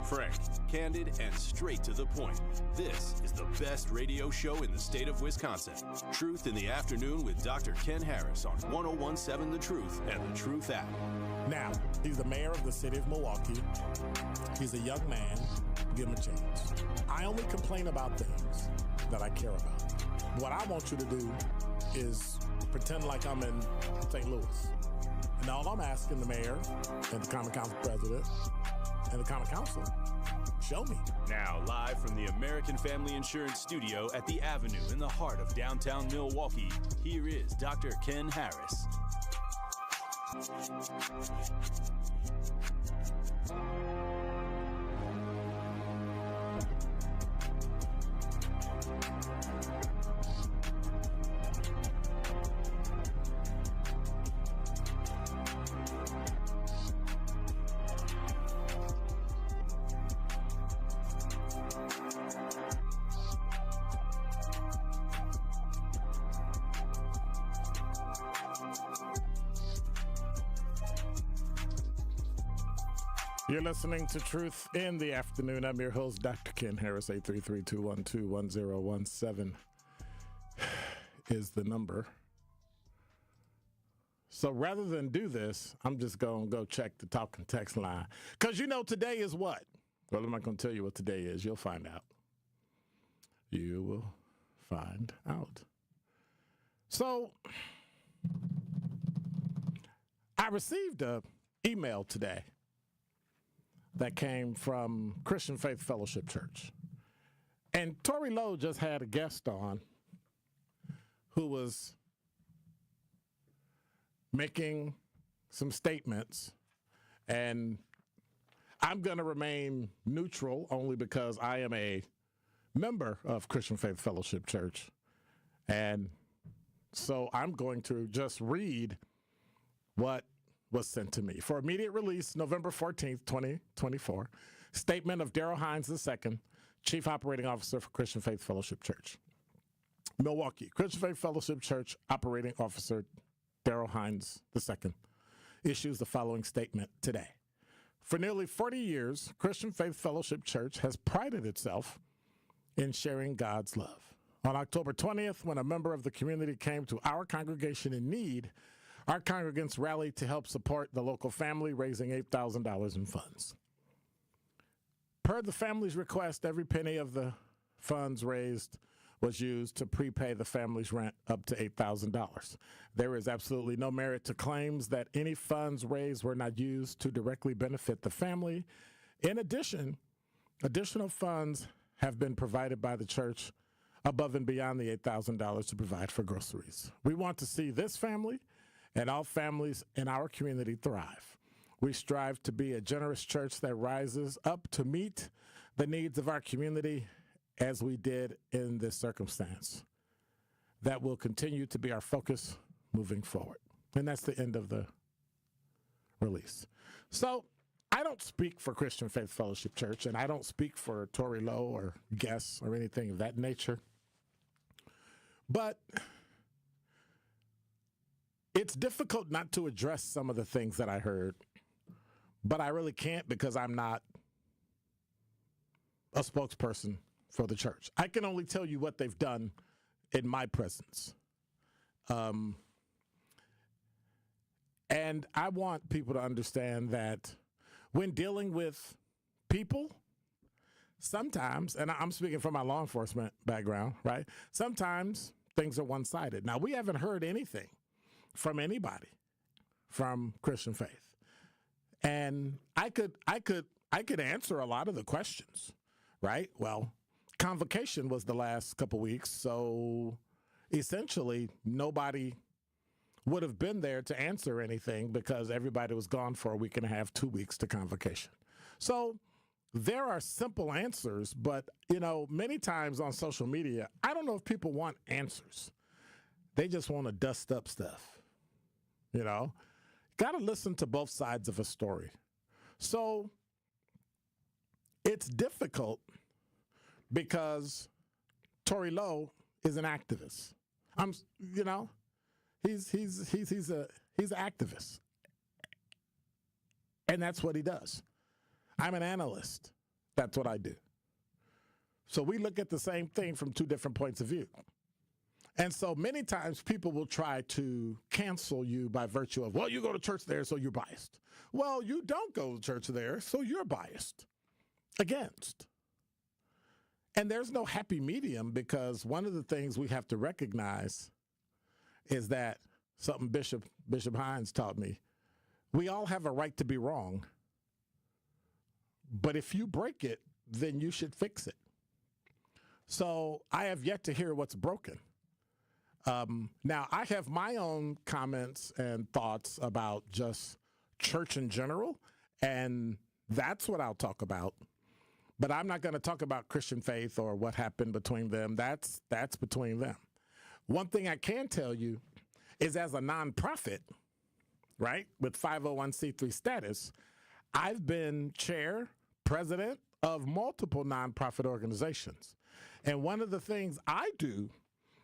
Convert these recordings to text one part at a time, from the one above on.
Frank, candid, and straight to the point. This is the best radio show in the state of Wisconsin. Truth in the Afternoon with Dr. Ken Harris on 101.7 The Truth and The Truth app. Now, he's the mayor of the city of Milwaukee. He's a young man. Give him a chance. I only complain about things that I care about. What I want you to do is pretend like I'm in St. Louis. And all I'm asking the mayor and the Common Council president and the Common Council, show me. Now, live from the American Family Insurance Studio at the Avenue in the heart of downtown Milwaukee, here is Dr. Ken Harris. You're listening to Truth in the Afternoon. I'm your host, Dr. Ken Harris. 833-212-1017 is the number. So rather than do this, I'm just going to go check the talk and text line. Because you know today is what? Well, I'm not going to tell you what today is. You'll find out. You will find out. So I received an email today that came from Christian Faith Fellowship Church. And Tori Lowe just had a guest on who was making some statements. And I'm going to remain neutral only because I am a member of Christian Faith Fellowship Church. And so I'm going to just read what was sent to me. For immediate release, November 14th, 2024, statement of Daryl Hines II, Chief Operating Officer for Christian Faith Fellowship Church. Milwaukee, Christian Faith Fellowship Church Operating Officer Daryl Hines II issues the following statement today. For nearly 40 years, Christian Faith Fellowship Church has prided itself in sharing God's love. On October 20th, when a member of the community came to our congregation in need, our congregants rallied to help support the local family, raising $8,000 in funds. Per the family's request, every penny of the funds raised was used to prepay the family's rent up to $8,000. There is absolutely no merit to claims that any funds raised were not used to directly benefit the family. In addition, additional funds have been provided by the church above and beyond the $8,000 to provide for groceries. We want to see this family and all families in our community thrive. We strive to be a generous church that rises up to meet the needs of our community as we did in this circumstance. That will continue to be our focus moving forward. And that's the end of the release. So I don't speak for Christian Faith Fellowship Church, and I don't speak for Tori Lowe or guests or anything of that nature. But it's difficult not to address some of the things that I heard, but I really can't because I'm not a spokesperson for the church. I can only tell you what they've done in my presence. And I want people to understand that when dealing with people, sometimes, and I'm speaking from my law enforcement background, right? Sometimes things are one-sided. Now, we haven't heard anything from anybody from Christian Faith. And I could answer a lot of the questions, right? Well, convocation was the last couple weeks, so essentially nobody would have been there to answer anything because everybody was gone for a week and a half, 2 weeks to convocation. So there are simple answers, but, you know, many times on social media, I don't know if people want answers. They just want to dust up stuff, you know. Got to listen to both sides of a story. So it's difficult because Tori Lowe is an activist. He's an activist, and that's what he does. I'm an analyst, That's what I do. So we look at the same thing from two different points of view. And so many times people will try to cancel you by virtue of, well, you go to church there, so you're biased. Well, you don't go to church there, so you're biased against. And there's no happy medium, because one of the things we have to recognize is that something Bishop Hines taught me. We all have a right to be wrong. But if you break it, then you should fix it. So I have yet to hear what's broken. Now, I have my own comments and thoughts about just church in general, and that's what I'll talk about. But I'm not going to talk about Christian Faith or what happened between them. That's between them. One thing I can tell you is, as a nonprofit, right, with 501c3 status, I've been chair, president of multiple nonprofit organizations. And one of the things I do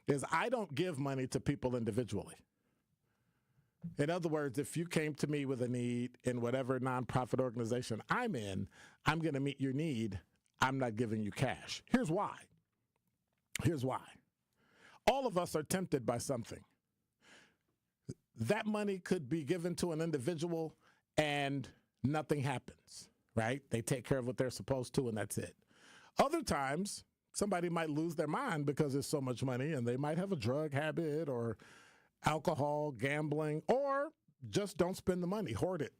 is I don't give money to people individually. In other words, if you came to me with a need in whatever nonprofit organization I'm in, I'm going to meet your need. I'm not giving you cash. Here's why. All of us are tempted by something. That money could be given to an individual and nothing happens, right? They take care of what they're supposed to, and that's it. Other times, somebody might lose their mind because there's so much money, and they might have a drug habit or alcohol, gambling, or just don't spend the money, hoard it,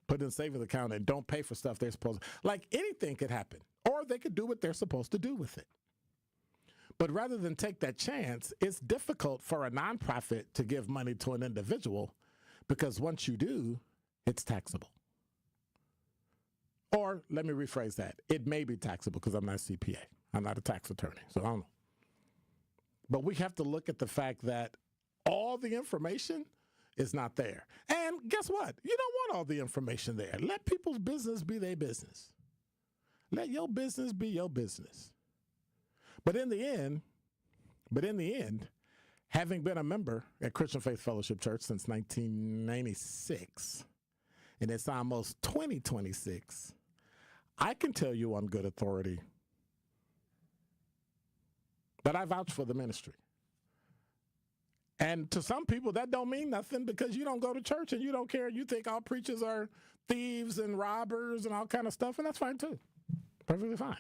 put it in a savings account, and don't pay for stuff they're supposed to. Like, anything could happen, or they could do what they're supposed to do with it. But rather than take that chance, it's difficult for a nonprofit to give money to an individual, because once you do, it's taxable. Or let me rephrase that. It may be taxable because I'm not a CPA. I'm not a tax attorney, so I don't know. But we have to look at the fact that all the information is not there. And guess what? You don't want all the information there. Let people's business be their business. Let your business be your business. But in the end, having been a member at Christian Faith Fellowship Church since 1996, and it's almost 2026, I can tell you on good authority that I vouch for the ministry. And to some people, that don't mean nothing, because you don't go to church and you don't care. You think all preachers are thieves and robbers and all kind of stuff, and that's fine too. Perfectly fine.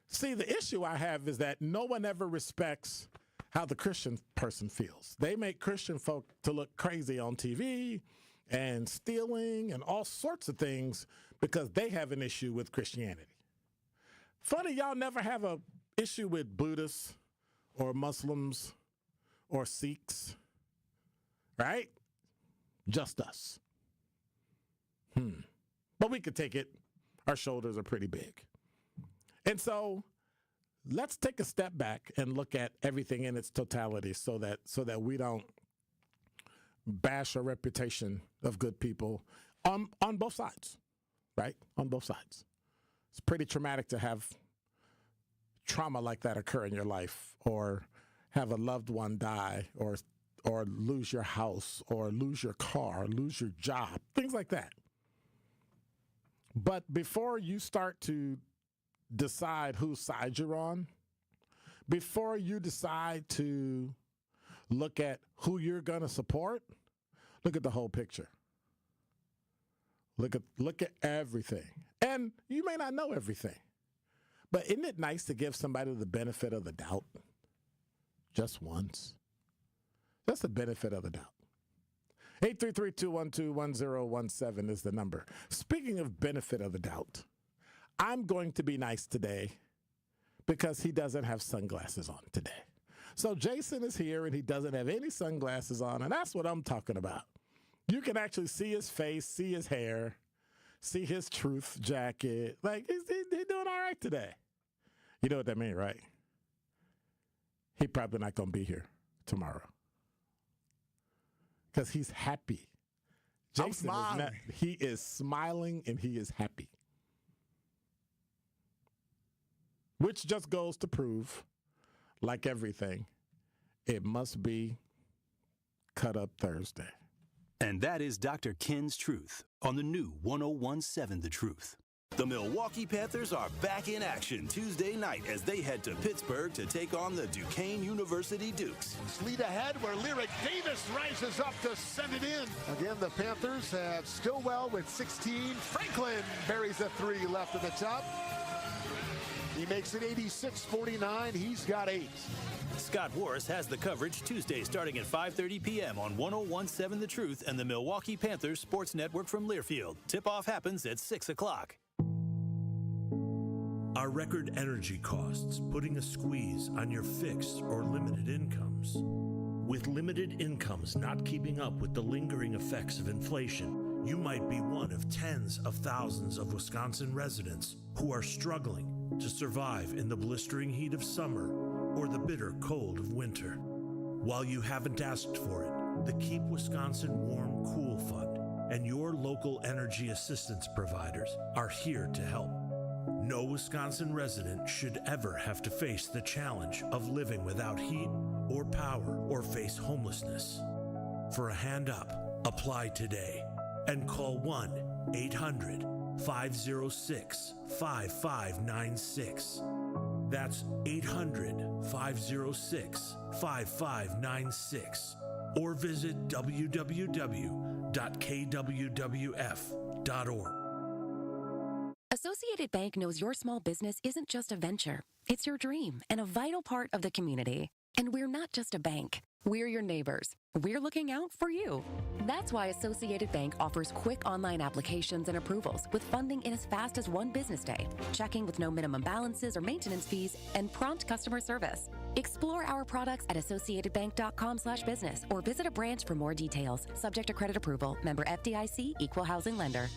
See, the issue I have is that no one ever respects how the Christian person feels. They make Christian folk to look crazy on TV and stealing and all sorts of things because they have an issue with Christianity. Funny, y'all never have an issue with Buddhists or Muslims or Sikhs, right? Just us. But we could take it. Our shoulders are pretty big. And so let's take a step back and look at everything in its totality so that we don't bash a reputation of good people on both sides, right? On both sides. It's pretty traumatic to have trauma like that occur in your life, or have a loved one die, or lose your house, or lose your car, lose your job, things like that. But before you start to decide whose side you're on, before you decide to look at who you're going to support, look at the whole picture. Look at everything. And you may not know everything, but isn't it nice to give somebody the benefit of the doubt just once? That's the benefit of the doubt. 833-212-1017 is the number. Speaking of benefit of the doubt, I'm going to be nice today because he doesn't have sunglasses on today. So Jason is here and he doesn't have any sunglasses on, and that's what I'm talking about. You can actually see his face, see his hair, see his truth jacket. Like, he's doing all right today. You know what that means, right? He probably not going to be here tomorrow because he's happy. Jason he is smiling and he is happy. Which just goes to prove, like everything, it must be cut up Thursday. And that is Dr. Ken's Truth on the new 1017 The Truth. The Milwaukee Panthers are back in action Tuesday night as they head to Pittsburgh to take on the Duquesne University Dukes. Lead ahead where Lyric Davis rises up to send it in. Again, the Panthers have Stillwell with 16. Franklin buries a 3 left at the top. He makes it 86-49. He's got 8. Scott Warris has the coverage Tuesday starting at 5:30 p.m. on 101.7 The Truth and the Milwaukee Panthers Sports Network from Learfield. Tip-off happens at 6 o'clock. Are record energy costs putting a squeeze on your fixed or limited incomes? With limited incomes not keeping up with the lingering effects of inflation, you might be one of tens of thousands of Wisconsin residents who are struggling to survive in the blistering heat of summer or the bitter cold of winter. While you haven't asked for it, the Keep Wisconsin Warm Cool Fund and your local energy assistance providers are here to help. No Wisconsin resident should ever have to face the challenge of living without heat or power or face homelessness. For a hand up, apply today and call 1-800-506-5596. That's 800-506-5596. Or visit www.kwwf.org. Associated Bank knows your small business isn't just a venture. It's your dream and a vital part of the community. And we're not just a bank. We're your neighbors. We're looking out for you. That's why Associated Bank offers quick online applications and approvals with funding in as fast as 1 business day, checking with no minimum balances or maintenance fees, and prompt customer service. Explore our products at associatedbank.com/business or visit a branch for more details. Subject to credit approval. Member FDIC, Equal Housing Lender.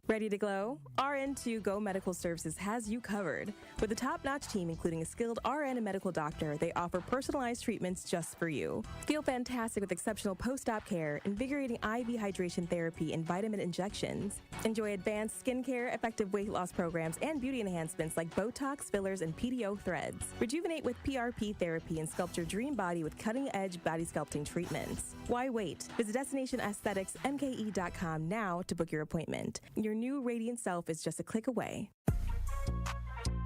Ready to glow? RN2 Go Medical Services has you covered. With a top-notch team including a skilled RN and medical doctor, they offer personalized treatments just for you. Feel fantastic with exceptional post-op care, invigorating IV hydration therapy, and vitamin injections. Enjoy advanced skincare, effective weight loss programs, and beauty enhancements like Botox, fillers, and PDO threads. Rejuvenate with PRP therapy and sculpt your dream body with cutting-edge body sculpting treatments. Why wait? Visit DestinationAestheticsMKE.com now to book your appointment. Your new radiant self is just a click away.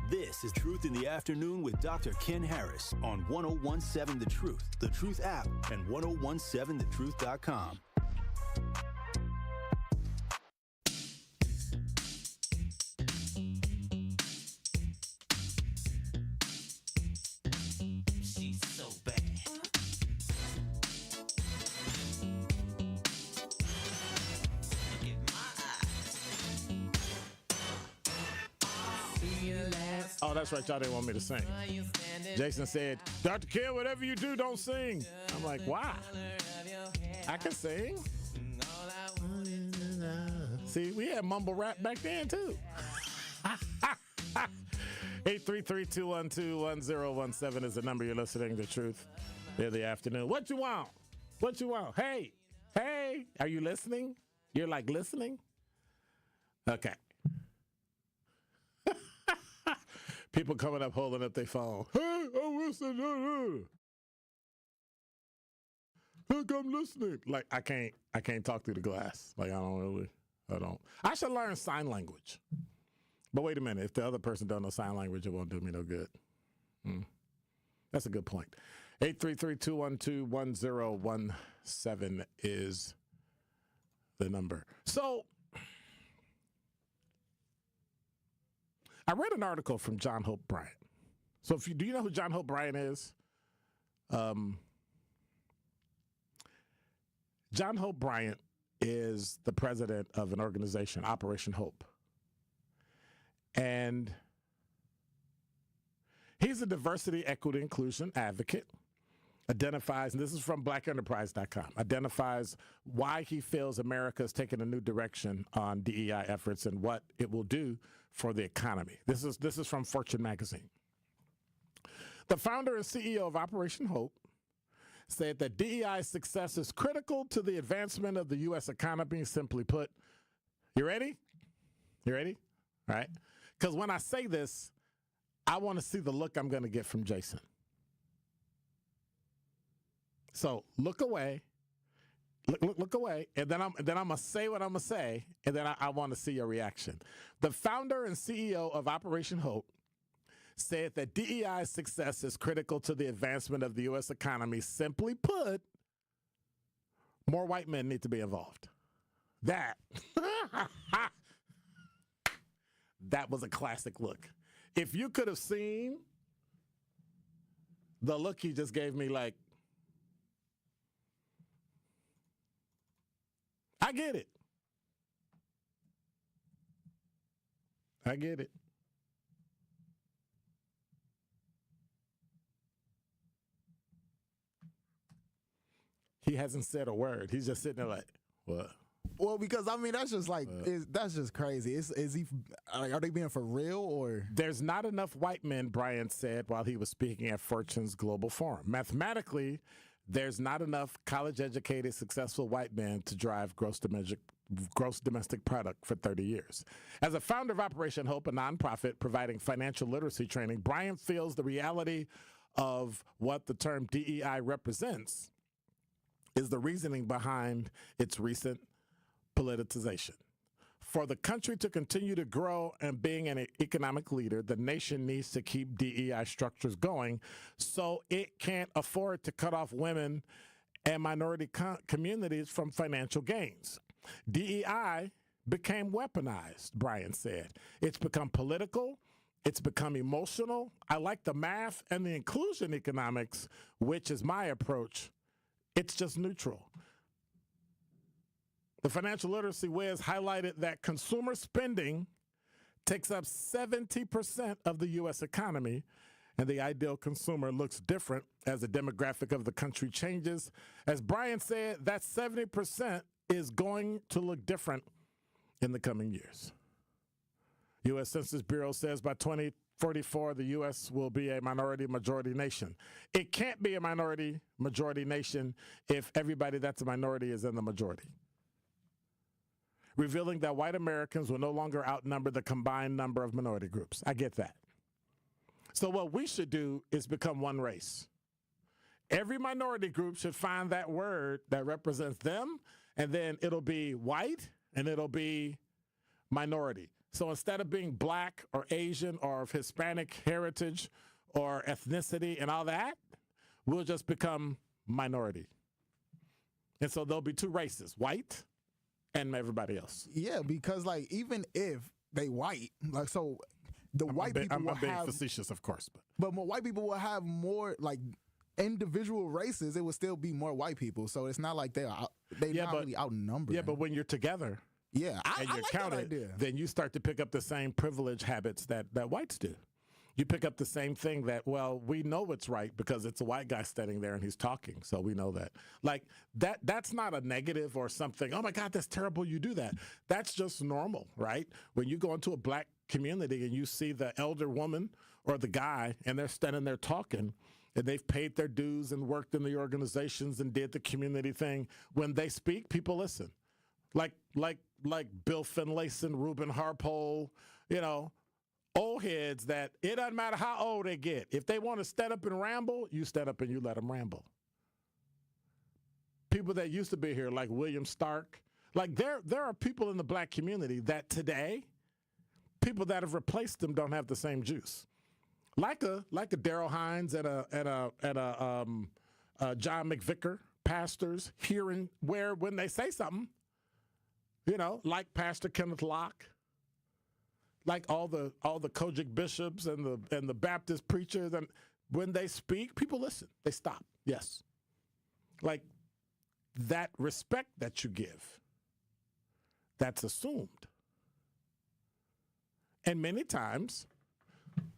This is Truth in the Afternoon with Dr. Ken Harris on 101.7 The Truth app, and 1017thetruth.com. She's so bad. Oh, that's right. Y'all didn't want me to sing. Jason said, Dr. Ken, whatever you do, don't sing. I'm like, why? I can sing. See, we had mumble rap back then, too. 833-212-1017 is the number you're listening to Truth in the Afternoon. What you want? What you want? Hey, are you listening? You're like listening? Okay. People coming up holding up their phone. Hey, I'm listening. Look, I'm listening. Like I can't talk through the glass. Like I don't. I should learn sign language. But wait a minute. If the other person don't know sign language, it won't do me no good. That's a good point. 833-212-1017 is the number. So I read an article from John Hope Bryant. So do you know who John Hope Bryant is? John Hope Bryant is the president of an organization, Operation Hope. And he's a diversity, equity, inclusion advocate. Identifies, and this is from blackenterprise.com, identifies why he feels America is taking a new direction on DEI efforts and what it will do for the economy. This is from Fortune magazine. The founder and CEO of Operation Hope said that DEI's success is critical to the advancement of the U.S. economy. Simply put, you ready? You ready? All right. Because when I say this, I want to see the look I'm going to get from Jason. So look away, look away, and then I'm gonna say what I'm gonna say, and then I want to see your reaction. The founder and CEO of Operation Hope said that DEI's success is critical to the advancement of the U.S. economy. Simply put, more white men need to be involved. That was a classic look. If you could have seen the look he just gave me, like, I get it. I get it. He hasn't said a word. He's just sitting there like, what? Well, because I mean, that's just like that's just crazy. Is he? Are they being for real or? There's not enough white men, Bryant said while he was speaking at Fortune's Global Forum. Mathematically, there's not enough college-educated, successful white men to drive gross domestic product for 30 years. As a founder of Operation Hope, a nonprofit providing financial literacy training, Bryant feels the reality of what the term DEI represents is the reasoning behind its recent politicization. For the country to continue to grow and being an economic leader, the nation needs to keep DEI structures going so it can't afford to cut off women and minority communities from financial gains. DEI became weaponized, Bryant said. It's become political. It's become emotional. I like the math and the inclusion economics, which is my approach. It's just neutral. The financial literacy whiz highlighted that consumer spending takes up 70% of the U.S. economy, and the ideal consumer looks different as the demographic of the country changes. As Brian said, that 70% is going to look different in the coming years. U.S. Census Bureau says by 2044, the U.S. will be a minority-majority nation. It can't be a minority-majority nation if everybody that's a minority is in the majority, revealing that white Americans will no longer outnumber the combined number of minority groups. I get that. So what we should do is become one race. Every minority group should find that word that represents them, and then it'll be white and it'll be minority. So instead of being black or Asian or of Hispanic heritage or ethnicity and all that, we'll just become minority. And so there'll be two races, white and everybody else. Yeah, because like even if they white, like so the white people will have. I'm being facetious, of course, but more white people will have more like individual races. It will still be more white people, so it's not like they're not really outnumbered. Yeah, but when you're together, yeah, and you're like counted, that idea. Then you start to pick up the same privilege habits that whites do. You pick up the same thing that, well, we know it's right because it's a white guy standing there and he's talking, so we know that. Like, that's not a negative or something, oh my God, that's terrible, you do that. That's just normal, right? When you go into a black community and you see the elder woman or the guy and they're standing there talking and they've paid their dues and worked in the organizations and did the community thing, when they speak, people listen. Like Bill Finlayson, Reuben Harpole, you know, old heads that it doesn't matter how old they get. If they want to stand up and ramble, you stand up and you let them ramble. People that used to be here, like William Stark, like there are people in the black community that today, people that have replaced them don't have the same juice. Like a Darrell Hines and a John McVicker, pastors hearing where when they say something, you know, like Pastor Kenneth Locke, like all the Kojic bishops and the Baptist preachers, and when they speak, people listen. They stop. Yes. Like that respect that you give, that's assumed. And many times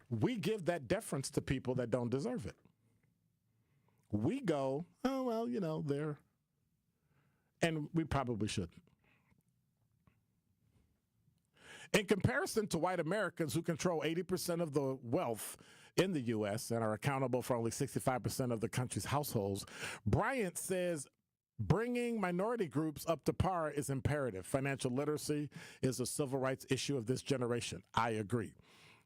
we give that deference to people that don't deserve it. We go, oh, well, you know, and we probably shouldn't. In comparison to white Americans who control 80% of the wealth in the U.S. and are accountable for only 65% of the country's households, Bryant says bringing minority groups up to par is imperative. Financial literacy is a civil rights issue of this generation. I agree.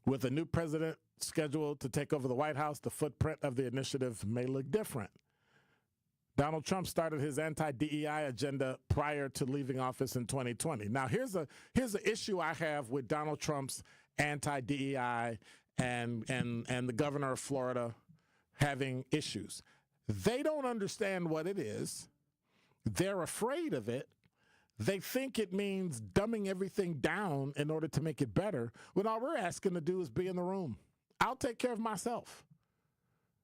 With a new president scheduled to take over the White House, the footprint of the initiative may look different. Donald Trump started his anti-DEI agenda prior to leaving office in 2020. Now, here's an issue I have with Donald Trump's anti-DEI and the governor of Florida having issues. They don't understand what it is. They're afraid of it. They think it means dumbing everything down in order to make it better, when all we're asking to do is be in the room. I'll take care of myself.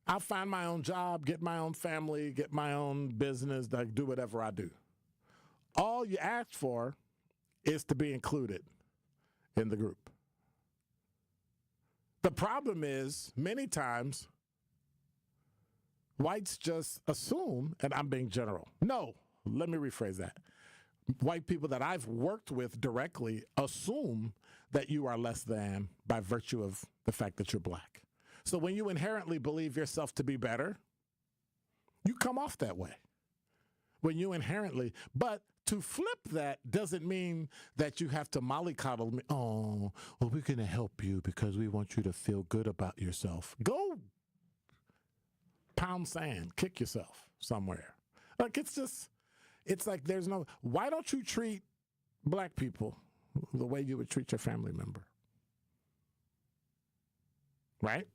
I'll find my own job, get my own family, get my own business, do whatever I do. All you ask for is to be included in the group. The problem is, many times, whites just assume, and I'm being general. No, let me rephrase that. White people that I've worked with directly assume that you are less than by virtue of the fact that you're black. So when you inherently believe yourself to be better, you come off that way. When you inherently, but to flip that doesn't mean that you have to mollycoddle me. Oh, well, we're going to help you because we want you to feel good about yourself. Go pound sand, kick yourself somewhere. Like, it's like there's no, why don't you treat black people the way you would treat your family member? Right?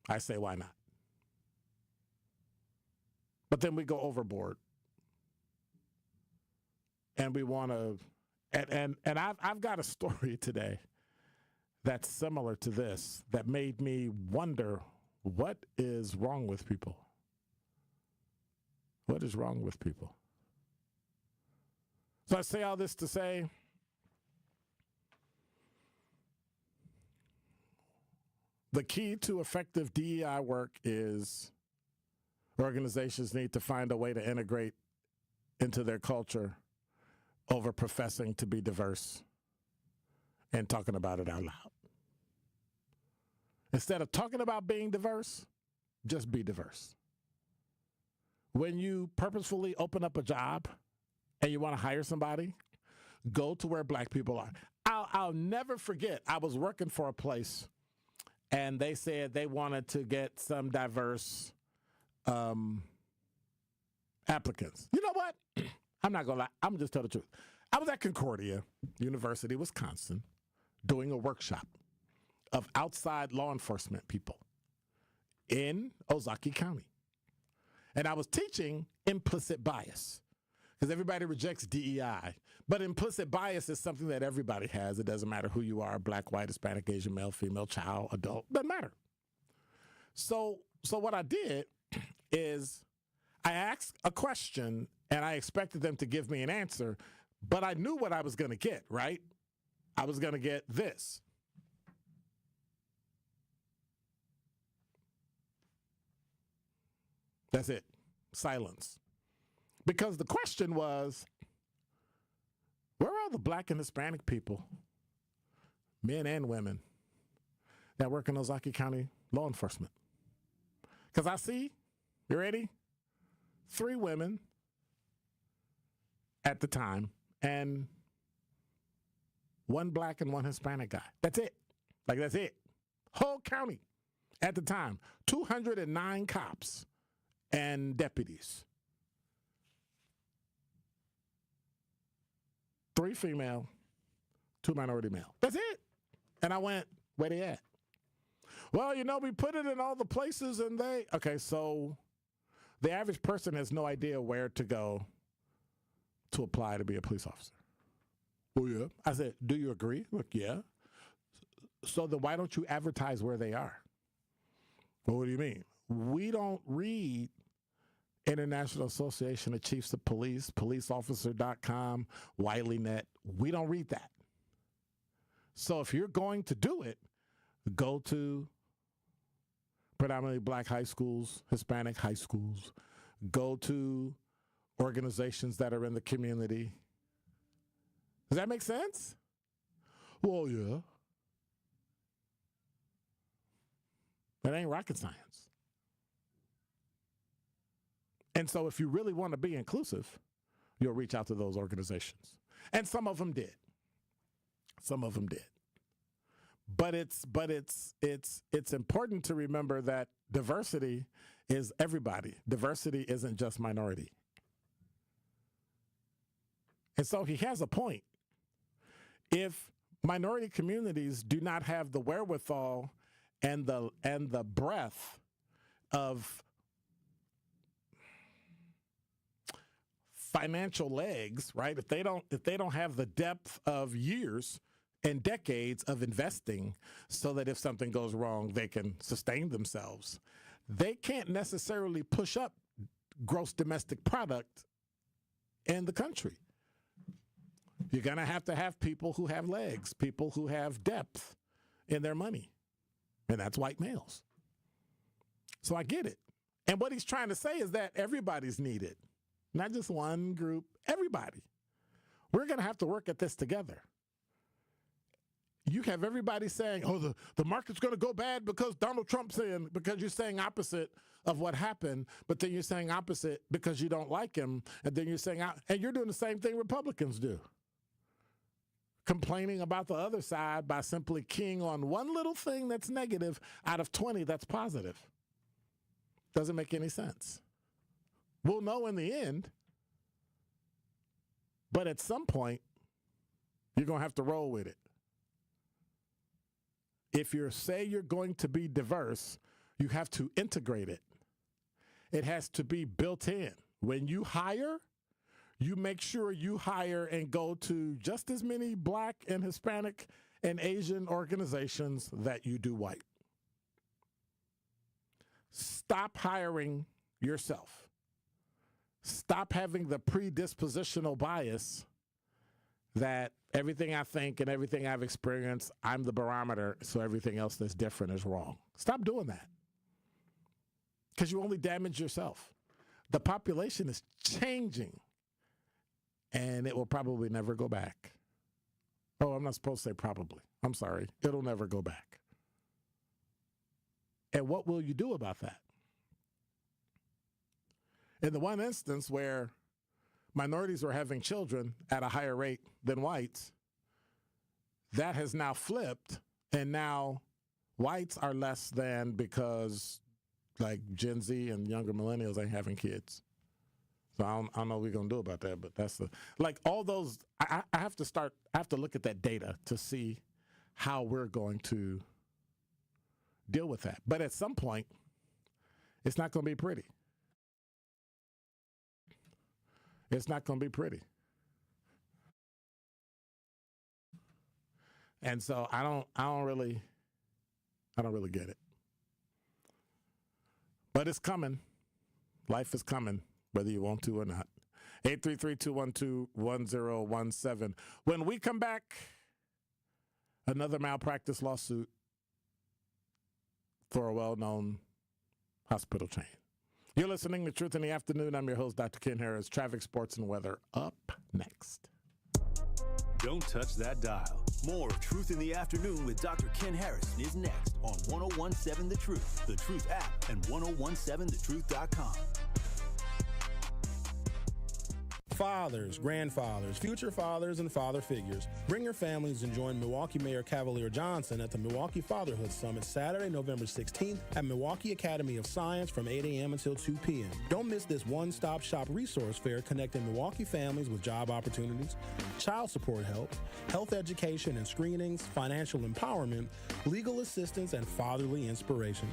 I say, why not? But then we go overboard. And we want to, and I've got a story today that's similar to this that made me wonder, what is wrong with people? What is wrong with people? So I say all this to say, the key to effective DEI work is organizations need to find a way to integrate into their culture over professing to be diverse and talking about it out loud. Instead of talking about being diverse, just be diverse. When you purposefully open up a job and you want to hire somebody, go to where black people are. I'll never forget, I was working for a place and they said they wanted to get some diverse applicants. You know what? I'm not going to lie. I'm just tell the truth. I was at Concordia University, Wisconsin, doing a workshop of outside law enforcement people in Ozaukee County. And I was teaching implicit bias because everybody rejects DEI. But implicit bias is something that everybody has. It doesn't matter who you are, black, white, Hispanic, Asian, male, female, child, adult, doesn't matter. So what I did is I asked a question and I expected them to give me an answer, but I knew what I was going to get, right? I was going to get this. That's it. Silence. Because the question was, where are the black and Hispanic people, men and women, that work in Ozaukee County law enforcement? Because I see, you ready? 3 women at the time and 1 black and 1 Hispanic guy. That's it. Like, that's it. Whole county at the time. 209 cops and deputies. 3 female, 2 minority male. That's it. And I went, where they at? Well, you know, we put it in all the places and they, okay, so the average person has no idea where to go to apply to be a police officer. Oh, yeah. I said, do you agree? Look, yeah. So then why don't you advertise where they are? Well, what do you mean? We don't read International Association of Chiefs of Police, policeofficer.com, WileyNet. We don't read that. So if you're going to do it, go to predominantly black high schools, Hispanic high schools. Go to organizations that are in the community. Does that make sense? Well, yeah. That ain't rocket science. And so if you really want to be inclusive, you'll reach out to those organizations. And some of them did. Some of them did. But it's important to remember that diversity is everybody. Diversity isn't just minority. And so he has a point. If minority communities do not have the wherewithal and the breadth of financial legs, right? If they don't have the depth of years and decades of investing so that if something goes wrong, they can sustain themselves, they can't necessarily push up gross domestic product in the country. You're going to have people who have legs, people who have depth in their money, and that's white males. So I get it. And what he's trying to say is that everybody's needed, not just one group, everybody. We're going to have to work at this together. You have everybody saying, oh, the market's going to go bad because Donald Trump's in, because you're saying opposite of what happened, but then you're saying opposite because you don't like him, and then you're saying, and you're doing the same thing Republicans do. Complaining about the other side by simply keying on one little thing that's negative out of 20 that's positive. Doesn't make any sense. We'll know in the end, but at some point, you're going to have to roll with it. If you say you're going to be diverse, you have to integrate it. It has to be built in. When you hire, you make sure you hire and go to just as many Black and Hispanic and Asian organizations that you do white. Stop hiring yourself. Stop having the predispositional bias that everything I think and everything I've experienced, I'm the barometer, so everything else that's different is wrong. Stop doing that, because you only damage yourself. The population is changing, and it will probably never go back. Oh, I'm not supposed to say probably. I'm sorry. It'll never go back. And what will you do about that? In the one instance where minorities are having children at a higher rate than whites, that has now flipped, and now whites are less than because like Gen Z and younger millennials ain't having kids. So I don't know what we're going to do about that, but that's all those, I have to look at that data to see how we're going to deal with that. But at some point, it's not going to be pretty. It's not going to be pretty. And so I don't really get it. But it's coming. Life is coming, whether you want to or not. 833-212-1017. When we come back, another malpractice lawsuit for a well-known hospital chain. You're listening to Truth in the Afternoon. I'm your host, Dr. Ken Harris. Traffic, sports, and weather up next. Don't touch that dial. More of Truth in the Afternoon with Dr. Ken Harris is next on 1017 The Truth, The Truth app, and 1017thetruth.com. Fathers, grandfathers, future fathers, and father figures. Bring your families and join Milwaukee Mayor Cavalier Johnson at the Milwaukee Fatherhood Summit Saturday, November 16th at Milwaukee Academy of Science from 8 a.m. until 2 p.m. Don't miss this one-stop shop resource fair connecting Milwaukee families with job opportunities, child support help, health education and screenings, financial empowerment, legal assistance, and fatherly inspiration.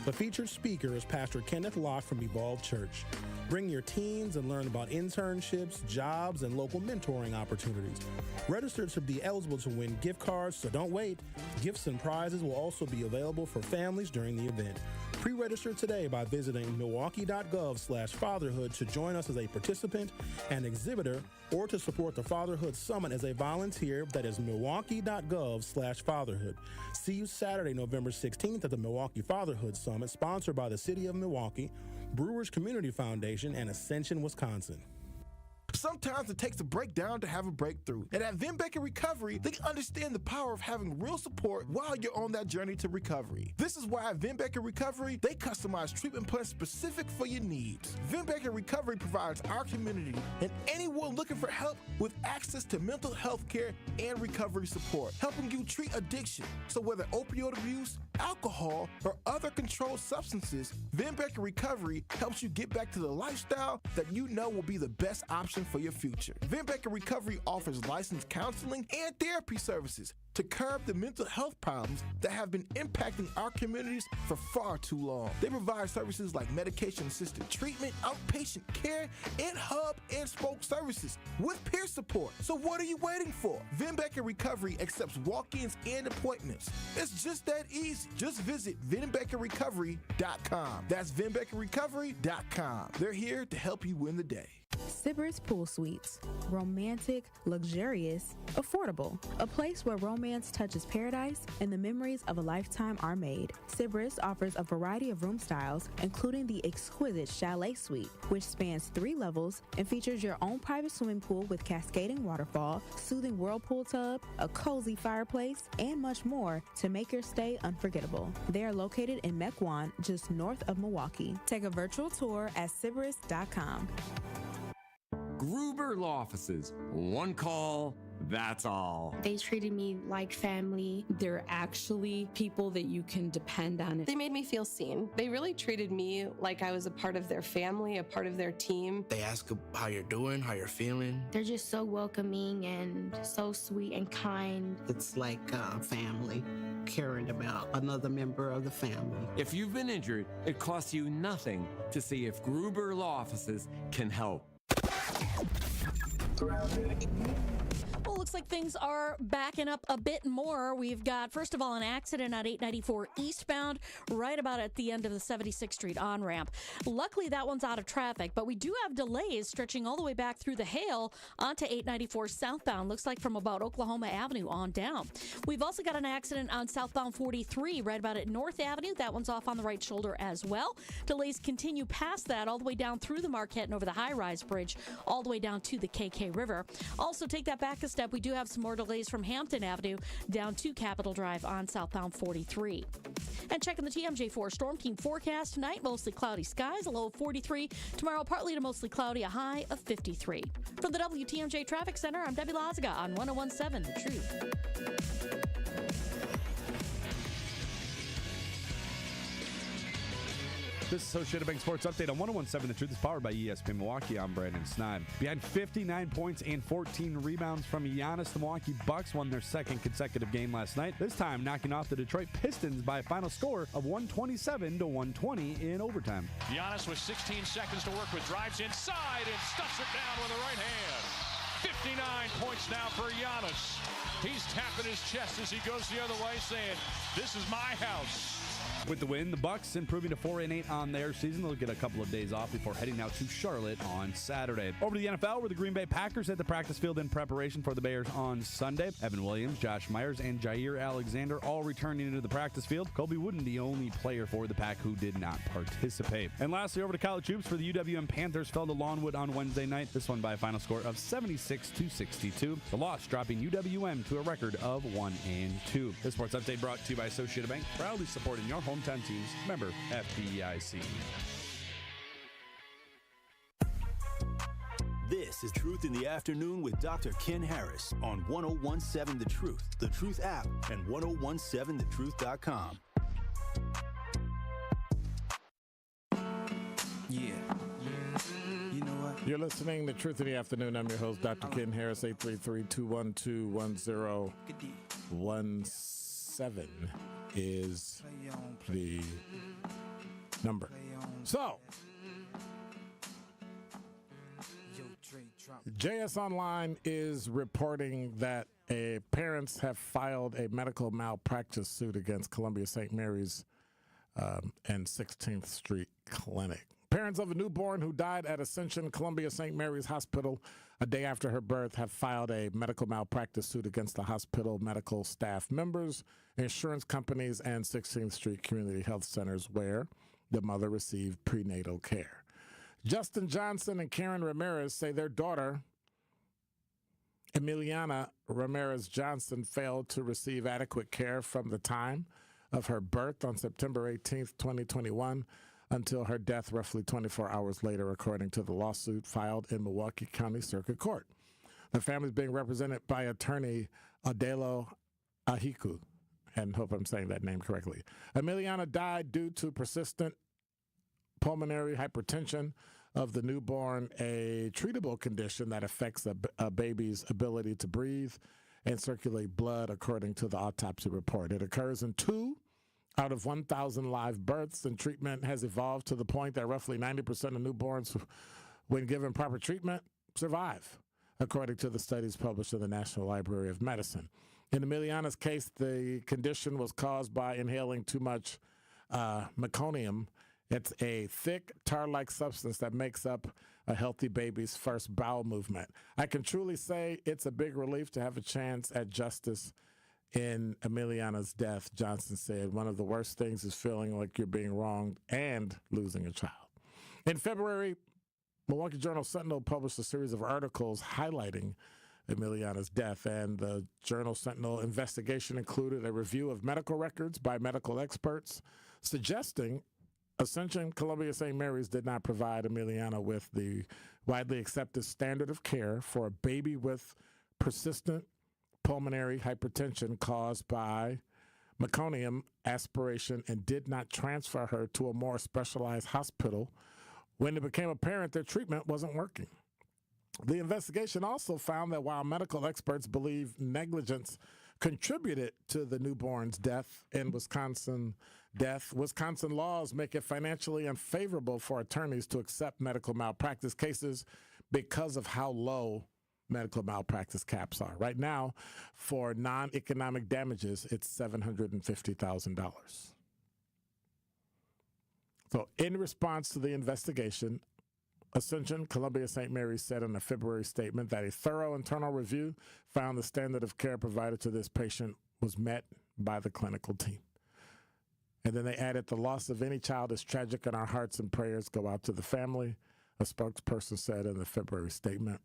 The featured speaker is Pastor Kenneth Locke from Evolve Church. Bring your teens and learn about internships, jobs, and local mentoring opportunities. Register to be eligible to win gift cards, so don't wait. Gifts and prizes will also be available for families during the event. Pre-register today by visiting milwaukee.gov/fatherhood to join us as a participant and exhibitor, or to support the Fatherhood Summit as a volunteer. That is milwaukee.gov/fatherhood. See you Saturday, November 16th at the Milwaukee Fatherhood Summit, sponsored by the City of Milwaukee, Brewers Community Foundation, and Ascension, Wisconsin. Sometimes it takes a breakdown to have a breakthrough. And at Vin Baker Recovery, they understand the power of having real support while you're on that journey to recovery. This is why at Vin Baker Recovery, they customize treatment plans specific for your needs. Vin Baker Recovery provides our community and anyone looking for help with access to mental health care and recovery support, helping you treat addiction. So whether opioid abuse, alcohol, or other controlled substances, Vin Baker Recovery helps you get back to the lifestyle that you know will be the best option for your future. Vin Baker Recovery offers licensed counseling and therapy services to curb the mental health problems that have been impacting our communities for far too long. They provide services like medication-assisted treatment, outpatient care, and hub and spoke services with peer support. So what are you waiting for? Vin Baker Recovery accepts walk-ins and appointments. It's just that easy. Just visit VinBakerRecovery.com. That's VinBakerRecovery.com. They're here to help you win the day. Sybaris Pool Suites. Romantic, luxurious, affordable. A place where romance touches paradise and the memories of a lifetime are made. Sybaris offers a variety of room styles, including the exquisite Chalet Suite, which spans 3 levels and features your own private swimming pool with cascading waterfall, soothing whirlpool tub, a cozy fireplace, and much more to make your stay unforgettable. They are located in Mequon, just north of Milwaukee. Take a virtual tour at Sybaris.com. Gruber Law Offices. One call, that's all. They treated me like family. They're actually people that you can depend on. They made me feel seen. They really treated me like I was a part of their family, a part of their team. They ask how you're doing, how you're feeling. They're just so welcoming and so sweet and kind. It's like family, caring about another member of the family. If you've been injured, it costs you nothing to see if Gruber Law Offices can help. Well, looks like things are backing up a bit more. We've got, first of all, an accident on 894 eastbound, right about at the end of the 76th Street on-ramp. Luckily, that one's out of traffic, but we do have delays stretching all the way back through the Hale onto 894 southbound. Looks like from about Oklahoma Avenue on down. We've also got an accident on southbound 43, right about at North Avenue. That one's off on the right shoulder as well. Delays continue past that, all the way down through the Marquette and over the high-rise bridge, all the way down to the KK River. Also, take that back a step. We do have some more delays from Hampton Avenue down to Capitol Drive on southbound 43. And checking the TMJ4 Storm Team forecast tonight, mostly cloudy skies, a low of 43. Tomorrow, partly to mostly cloudy, a high of 53. From the WTMJ Traffic Center, I'm Debbie Lazaga on 101.7 The Truth. This Associated Bank Sports Update on 101.7 The Truth is powered by ESPN Milwaukee. I'm Brandon Sneib. Behind 59 points and 14 rebounds from Giannis, the Milwaukee Bucks won their second consecutive game last night, this time knocking off the Detroit Pistons by a final score of 127-120 in overtime. Giannis with 16 seconds to work with, drives inside and stuffs it down with the right hand. 59 points now for Giannis. He's tapping his chest as he goes the other way, saying, "This is my house." With the win, the Bucks improving to 4-8 on their season. They'll get a couple of days off before heading out to Charlotte on Saturday. Over to the NFL, where the Green Bay Packers hit the practice field in preparation for the Bears on Sunday. Evan Williams, Josh Myers, and Jair Alexander all returning into the practice field. Colby Wooden, the only player for the Pack who did not participate. And lastly, over to college hoops, for the UWM Panthers fell to Longwood on Wednesday night. This one by a final score of 76-62. The loss dropping UWM to a record of 1-2. This sports update brought to you by Associated Bank, proudly supporting your hometown teams. Member FDIC. This is Truth in the Afternoon with Dr. Ken Harris on 101.7 The Truth app, and 1017thetruth.com. Yeah. You know what? You're listening to Truth in the Afternoon. I'm your host, Dr. Ken Harris. 833-212-1017 is the number. So, JS Online is reporting that parents have filed a medical malpractice suit against Columbia St. Mary's and 16th Street Clinic. Parents of a newborn who died at Ascension Columbia St. Mary's Hospital a day after her birth have filed a medical malpractice suit against the hospital medical staff members, insurance companies, and 16th Street Community Health Centers where the mother received prenatal care. Justin Johnson and Karen Ramirez say their daughter Emiliana Ramirez Johnson failed to receive adequate care from the time of her birth on September 18th, 2021, until her death roughly 24 hours later, according to the lawsuit filed in Milwaukee County Circuit Court. The family is being represented by attorney Adelo Ahiku, and hope I'm saying that name correctly. Emiliana died due to persistent pulmonary hypertension of the newborn, a treatable condition that affects a baby's ability to breathe and circulate blood, according to the autopsy report. It occurs in 2 out of 1,000 live births, and treatment has evolved to the point that roughly 90% of newborns, when given proper treatment, survive, according to the studies published in the National Library of Medicine. In Emiliana's case, the condition was caused by inhaling too much meconium. It's a thick, tar-like substance that makes up a healthy baby's first bowel movement. I can truly say it's a big relief to have a chance at justice in Emiliana's death, Johnson said. One of the worst things is feeling like you're being wronged and losing a child. In February, Milwaukee Journal-Sentinel published a series of articles highlighting Emiliana's death, and the Journal-Sentinel investigation included a review of medical records by medical experts suggesting Ascension Columbia St. Mary's did not provide Emiliana with the widely accepted standard of care for a baby with persistent pulmonary hypertension caused by meconium aspiration, and did not transfer her to a more specialized hospital when it became apparent their treatment wasn't working. The investigation also found that while medical experts believe negligence contributed to the newborn's death in Wisconsin laws make it financially unfavorable for attorneys to accept medical malpractice cases because of how low medical malpractice caps are. Right now, for non-economic damages, it's $750,000. So in response to the investigation, Ascension Columbia St. Mary's said in a February statement that a thorough internal review found the standard of care provided to this patient was met by the clinical team. And then they added, the loss of any child is tragic, and our hearts and prayers go out to the family, a spokesperson said in the February statement.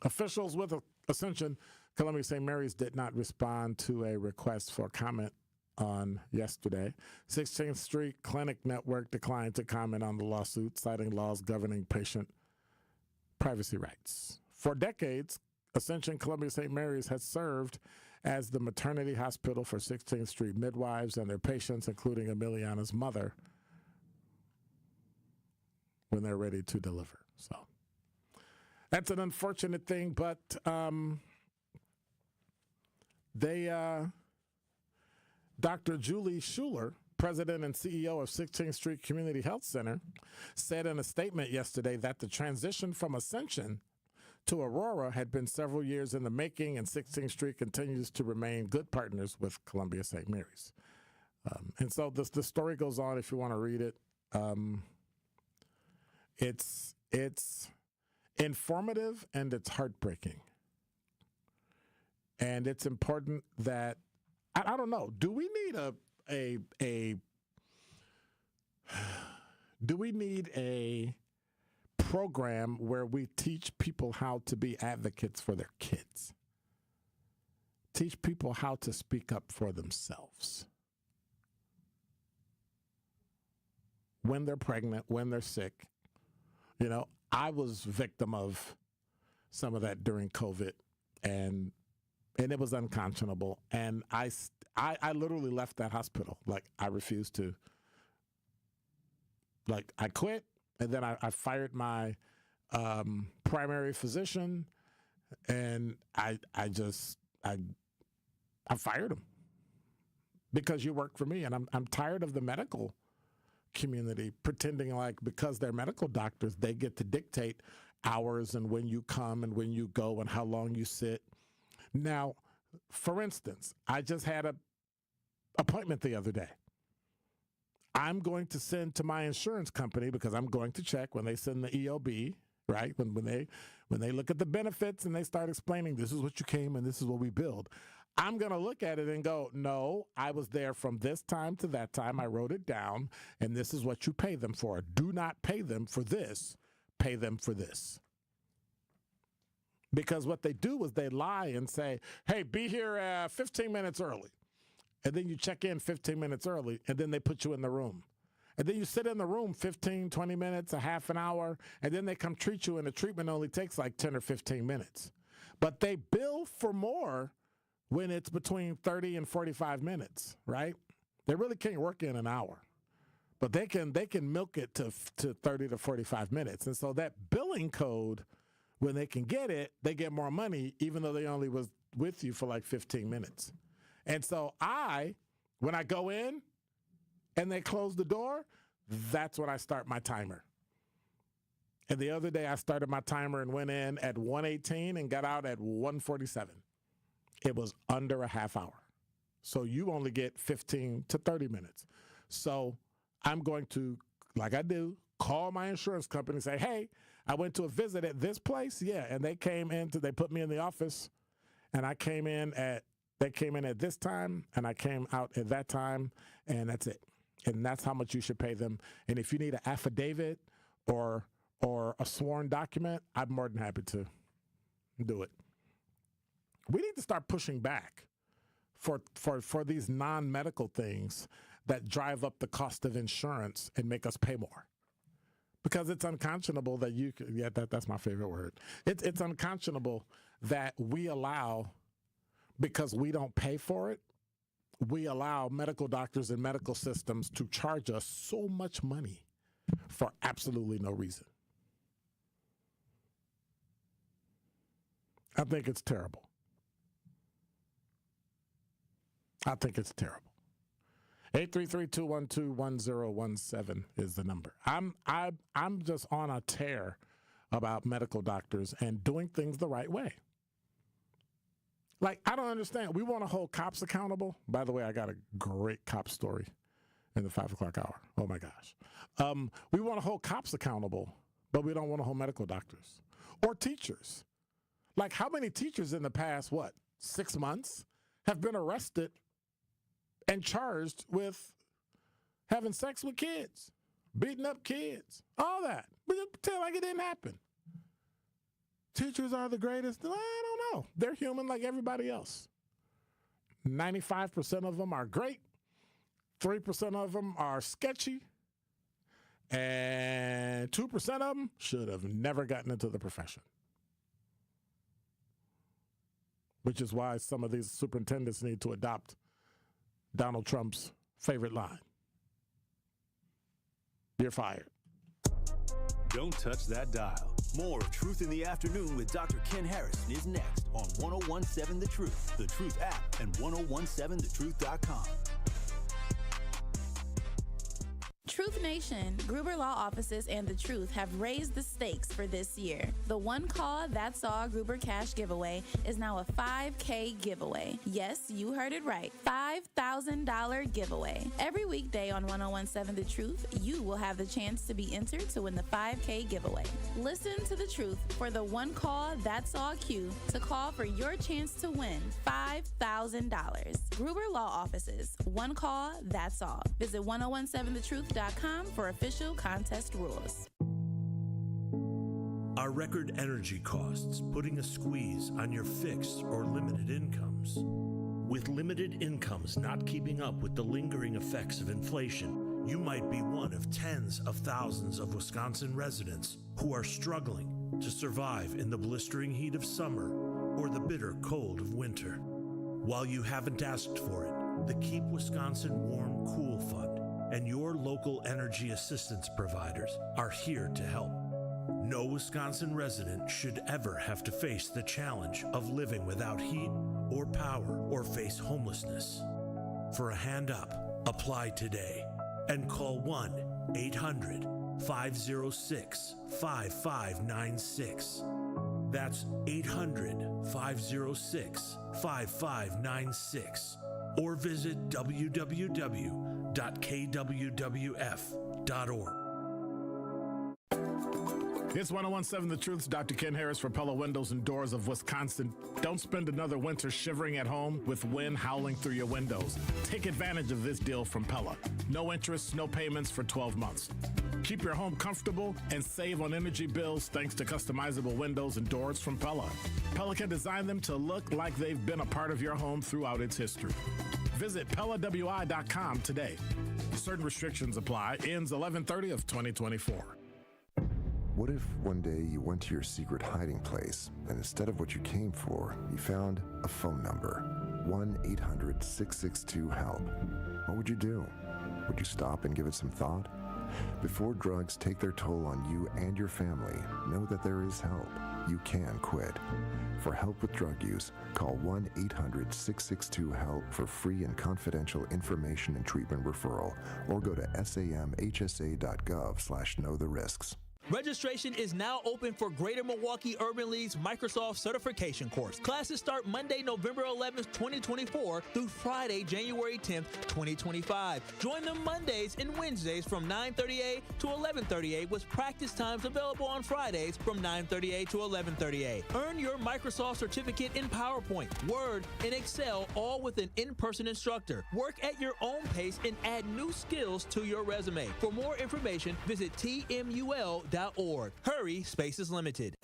Officials with Ascension Columbia St. Mary's did not respond to a request for comment on yesterday. 16th Street Clinic Network declined to comment on the lawsuit, citing laws governing patient privacy rights. For decades, Ascension Columbia St. Mary's has served as the maternity hospital for 16th Street midwives and their patients, including Emiliana's mother, when they're ready to deliver. So that's an unfortunate thing, but Dr. Julie Schuler, president and CEO of 16th Street Community Health Center, said in a statement yesterday that the transition from Ascension to Aurora had been several years in the making, and 16th Street continues to remain good partners with Columbia St. Mary's. And so the story goes on if you want to read it. It's informative and it's heartbreaking. And it's important that, I don't know, do we need a program where we teach people how to be advocates for their kids? Teach people how to speak up for themselves. When they're pregnant, when they're sick. You know, I was victim of some of that during COVID, and it was unconscionable. And I literally left that hospital. Like, I refused to. Like, I quit, and then I fired my primary physician, and I fired him because you work for me, and I'm tired of the medical community pretending like because they're medical doctors, they get to dictate hours and when you come and when you go and how long you sit. Now, for instance, I just had an appointment the other day. I'm going to send to my insurance company, because I'm going to check when they send the EOB, right? When they look at the benefits and they start explaining this is what you came and this is what we billed. I'm going to look at it and go, no, I was there from this time to that time. I wrote it down, and this is what you pay them for. Do not pay them for this. Pay them for this. Because what they do is they lie and say, hey, be here 15 minutes early. And then you check in 15 minutes early, and then they put you in the room. And then you sit in the room 15, 20 minutes, a half an hour, and then they come treat you, and the treatment only takes like 10 or 15 minutes. But they bill for more when it's between 30 and 45 minutes, right? They really can't work in an hour. But they can milk it to 30 to 45 minutes. And so that billing code, when they can get it, they get more money, even though they only was with you for like 15 minutes. And so when I go in and they close the door, that's when I start my timer. And the other day I started my timer and went in at 1:18 and got out at 1:47. It was under a half hour. So you only get 15 to 30 minutes. So I'm going to, like I do, call my insurance company and say, hey, I went to a visit at this place. Yeah. And they put me in the office, and they came in at this time, and I came out at that time, and that's it. And that's how much you should pay them. And if you need an affidavit or a sworn document, I'm more than happy to do it. We need to start pushing back for these non-medical things that drive up the cost of insurance and make us pay more. Because it's unconscionable that that's my favorite word. It's unconscionable that we allow, because we don't pay for it, we allow medical doctors and medical systems to charge us so much money for absolutely no reason. I think it's terrible. I think it's terrible. 833-212-1017 is the number. I'm just on a tear about medical doctors and doing things the right way. Like, I don't understand. We want to hold cops accountable. By the way, I got a great cop story in the 5 o'clock hour. Oh my gosh. We want to hold cops accountable, but we don't want to hold medical doctors or teachers. Like, how many teachers in the past, 6 months have been arrested and charged with having sex with kids, beating up kids, all that? We just pretend like it didn't happen. Teachers are the greatest. I don't know. They're human like everybody else. 95% of them are great. 3% of them are sketchy. And 2% of them should have never gotten into the profession. Which is why some of these superintendents need to adopt Donald Trump's favorite line. You're fired. Don't touch that dial. More of Truth in the Afternoon with Dr. Ken Harrison is next on 1017 The Truth, The Truth app, and 1017thetruth.com. Truth Nation, Gruber Law Offices, and The Truth have raised the stakes for this year. The One Call That's All Gruber Cash Giveaway is now a $5K giveaway. Yes, you heard it right. $5,000 giveaway. Every weekday on 1017 The Truth, you will have the chance to be entered to win the $5K giveaway. Listen to The Truth for the One Call That's All cue to call for your chance to win $5,000. Gruber Law Offices, One Call That's All. Visit 1017thetruth.com for official contest rules. Are record energy costs putting a squeeze on your fixed or limited incomes? With limited incomes not keeping up with the lingering effects of inflation, you might be one of tens of thousands of Wisconsin residents who are struggling to survive in the blistering heat of summer or the bitter cold of winter. While you haven't asked for it, the Keep Wisconsin Warm Cool Fund and your local energy assistance providers are here to help. No Wisconsin resident should ever have to face the challenge of living without heat or power or face homelessness. For a hand up, apply today and call 1-800-506-5596. That's 800-506-5596. Or visit www.kwwf.org. It's 101.7 The Truth. Dr. Ken Harris for Pella Windows and Doors of Wisconsin. Don't spend another winter shivering at home with wind howling through your windows. Take advantage of this deal from Pella. No interest, no payments for 12 months. Keep your home comfortable and save on energy bills thanks to customizable windows and doors from Pella. Pella can design them to look like they've been a part of your home throughout its history. Visit PellaWI.com today. Certain restrictions apply. Ends 11/30 of 2024. What if one day you went to your secret hiding place and instead of what you came for, you found a phone number, 1-800-662-HELP? What would you do? Would you stop and give it some thought? Before drugs take their toll on you and your family, know that there is help. You can quit. For help with drug use, call 1-800-662-HELP for free and confidential information and treatment referral, or go to samhsa.gov/knowtherisks. Registration is now open for Greater Milwaukee Urban League's Microsoft Certification Course. Classes start Monday, November 11th, 2024 through Friday, January 10th, 2025. Join them Mondays and Wednesdays from 9:30 to 11:30 with practice times available on Fridays from 9:30 to 11:30. Earn your Microsoft certificate in PowerPoint, Word, and Excel, all with an in-person instructor. Work at your own pace and add new skills to your resume. For more information, visit tmul.org. Hurry, space is limited.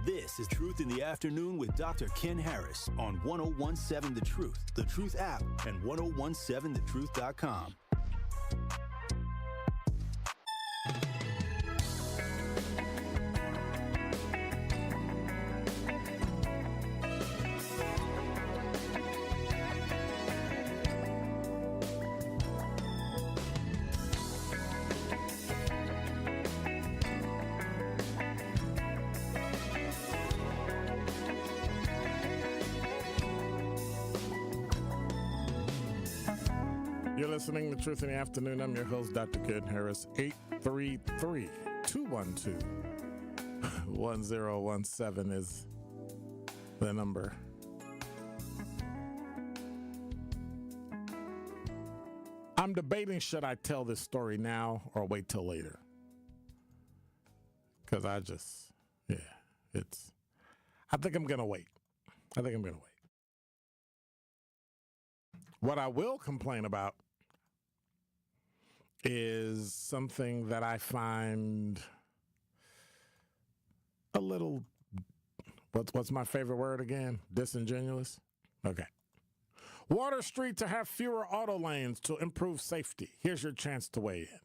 This is Truth in the Afternoon with Dr. Ken Harris on 101.7 The Truth app, and 1017thetruth.com. You're listening to Truth in the Afternoon. I'm your host, Dr. Ken Harris. 833-212-1017 is the number. I'm debating, should I tell this story now or wait till later? Because I think I'm going to wait. What I will complain about is something that I find a little, what's my favorite word again? Disingenuous? Okay. Water Street to have fewer auto lanes to improve safety. Here's your chance to weigh in.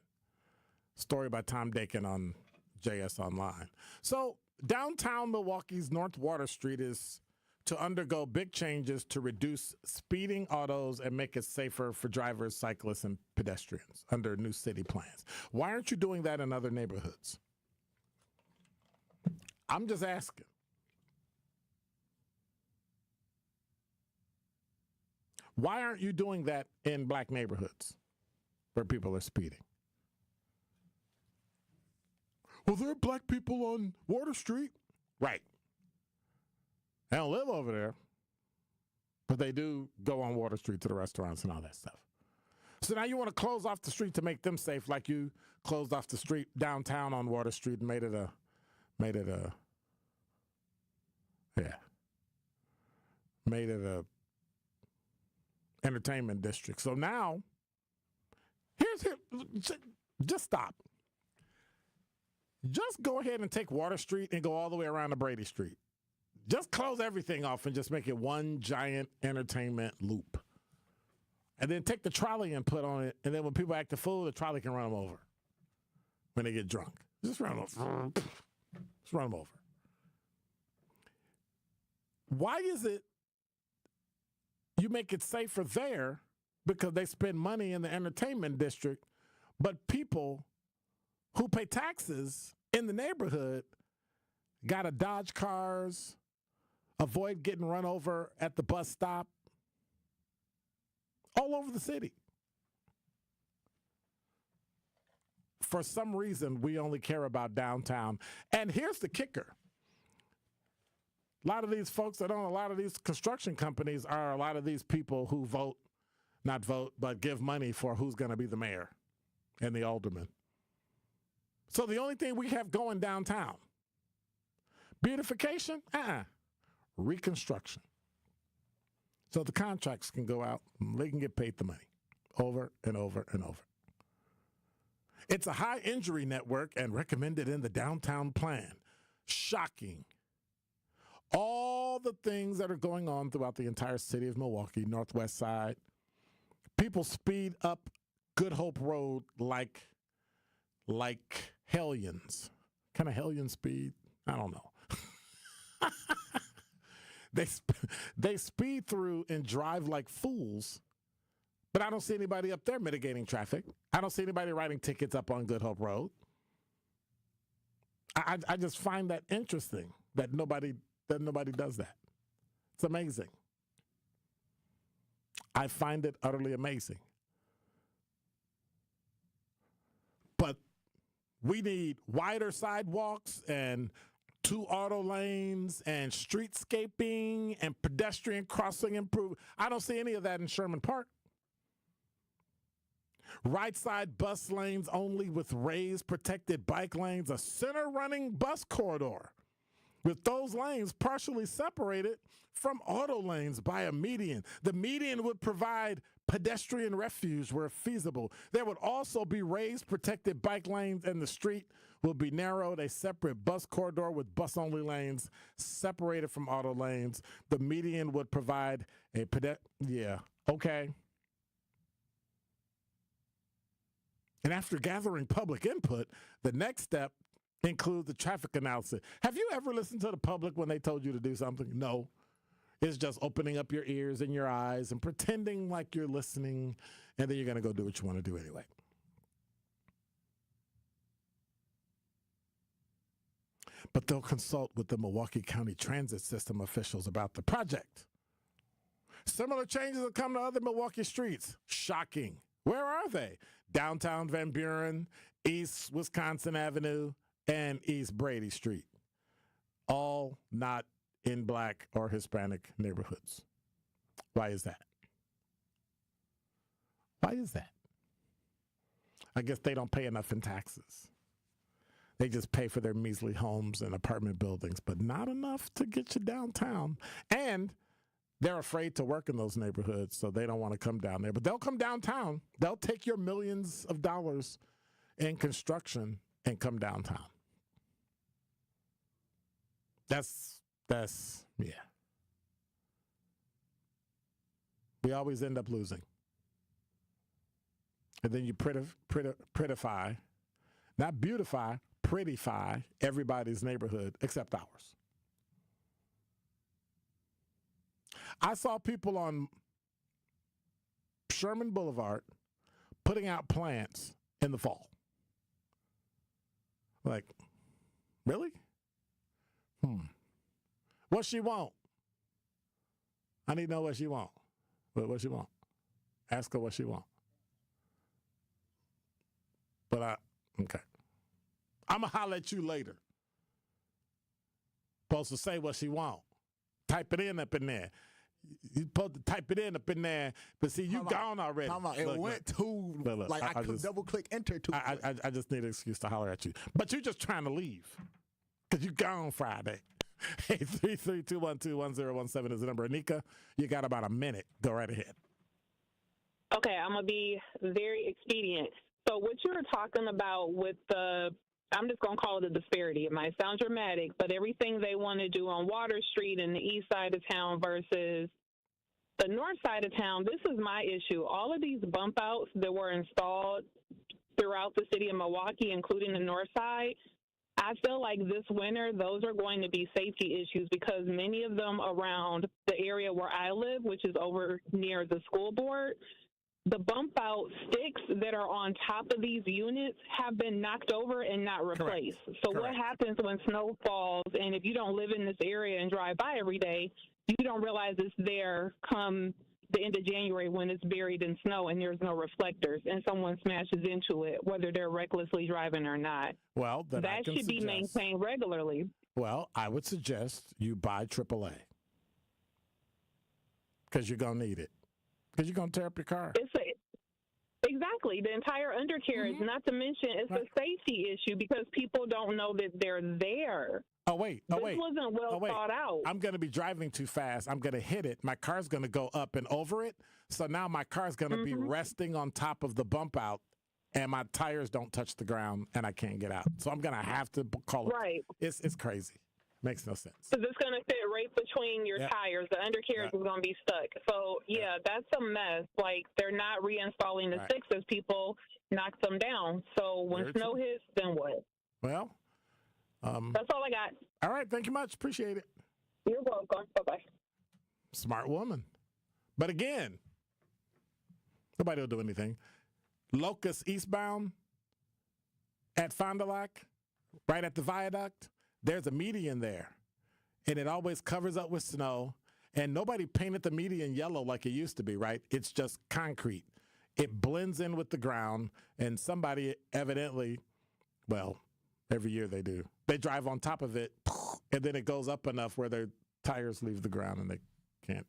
Story by Tom Dakin on JS Online. So downtown Milwaukee's North Water Street is to undergo big changes to reduce speeding autos and make it safer for drivers, cyclists, and pedestrians under new city plans. Why aren't you doing that in other neighborhoods? I'm just asking. Why aren't you doing that in black neighborhoods where people are speeding? Well, there are black people on Water Street. Right. They don't live over there, but they do go on Water Street to the restaurants and all that stuff. So now you want to close off the street to make them safe, like you closed off the street downtown on Water Street and made it a entertainment district. So now, just stop. Just go ahead and take Water Street and go all the way around to Brady Street. Just close everything off and just make it one giant entertainment loop. And then take the trolley and put on it, and then when people act a fool, the trolley can run them over when they get drunk. Just run them over. Just run them over. Why is it you make it safer there because they spend money in the entertainment district, but people who pay taxes in the neighborhood got to dodge cars, avoid getting run over at the bus stop, all over the city? For some reason, we only care about downtown. And here's the kicker. A lot of these folks that own a lot of these construction companies are a lot of these people who not vote, but give money for who's going to be the mayor and the alderman. So the only thing we have going downtown, beautification, reconstruction. So the contracts can go out and they can get paid the money over and over and over. It's a high injury network and recommended in the downtown plan. Shocking. All the things that are going on throughout the entire city of Milwaukee, Northwest Side. People speed up Good Hope Road like hellions. Kind of hellion speed? I don't know. They speed through and drive like fools, but I don't see anybody up there mitigating traffic. I don't see anybody writing tickets up on Good Hope Road. I just find that interesting that nobody does that. It's amazing. I find it utterly amazing. But we need wider sidewalks and 2 auto lanes and streetscaping and pedestrian crossing improvement. I don't see any of that in Sherman Park. Right side bus lanes only with raised protected bike lanes, a center running bus corridor with those lanes partially separated from auto lanes by a median. The median would provide pedestrian refuge where feasible. There would also be raised protected bike lanes, and the street will be narrowed, a separate bus corridor with bus-only lanes separated from auto lanes. The median would provide a okay. And after gathering public input, the next step includes the traffic analysis. Have you ever listened to the public when they told you to do something? No. It's just opening up your ears and your eyes and pretending like you're listening, and then you're going to go do what you want to do anyway. But they'll consult with the Milwaukee County Transit System officials about the project. Similar changes have come to other Milwaukee streets. Shocking. Where are they? Downtown Van Buren, East Wisconsin Avenue, and East Brady Street. All not in Black or Hispanic neighborhoods. Why is that? Why is that? I guess they don't pay enough in taxes. They just pay for their measly homes and apartment buildings, but not enough to get you downtown. And they're afraid to work in those neighborhoods, so they don't want to come down there. But they'll come downtown. They'll take your millions of dollars in construction and come downtown. That's yeah. We always end up losing. And then you prettify, not beautify, prettify everybody's neighborhood except ours. I saw people on Sherman Boulevard putting out plants in the fall. Like, really? What she want? I need to know what she want. What she want? Ask her what she want. But okay. I'm going to holler at you later. Supposed to say what she want. Type it in up in there. You supposed to type it in up in there, but see, you gone already. It went too, I could double-click enter too. I just need an excuse to holler at you. But you're just trying to leave because you gone Friday. 833-212-1017 is the number. Anika, you got about a minute. Go right ahead. Okay, I'm going to be very expedient. So what you were talking about with I'm just going to call it a disparity. It might sound dramatic, but everything they want to do on Water Street in the east side of town versus the north side of town, this is my issue. All of these bump outs that were installed throughout the city of Milwaukee, including the north side, I feel like this winter, those are going to be safety issues because many of them around the area where I live, which is over near the school board, the bump out sticks that are on top of these units have been knocked over and not replaced. Correct. So what happens when snow falls, and if you don't live in this area and drive by every day, you don't realize it's there come the end of January when it's buried in snow and there's no reflectors and someone smashes into it, whether they're recklessly driving or not. Well, then that should be maintained regularly. Well, I would suggest you buy AAA because you're going to need it. Because you're going to tear up your car. Exactly. The entire undercarriage, Mm-hmm. not to mention it's a safety issue because people don't know that they're there. This wasn't well thought out. I'm going to be driving too fast. I'm going to hit it. My car's going to go up and over it. So now my car's going to be resting on top of the bump out, and my tires don't touch the ground, and I can't get out. So I'm going to have to call it. Right. It's crazy. Makes no sense. Because it's going to fit right between your tires. The undercarriage is going to be stuck. So, that's a mess. Like, they're not reinstalling the sixes. People knock them down. So when snow hits, then what? Well, that's all I got. All right. Thank you much. Appreciate it. You're welcome. Bye-bye. Smart woman. But again, nobody will do anything. Locust eastbound at Fond du Lac, right at the viaduct, there's a median there. And it always covers up with snow. And nobody painted the median yellow like it used to be, right? It's just concrete. It blends in with the ground. And somebody evidently, well, every year they do. They drive on top of it, and then it goes up enough where their tires leave the ground and they can't.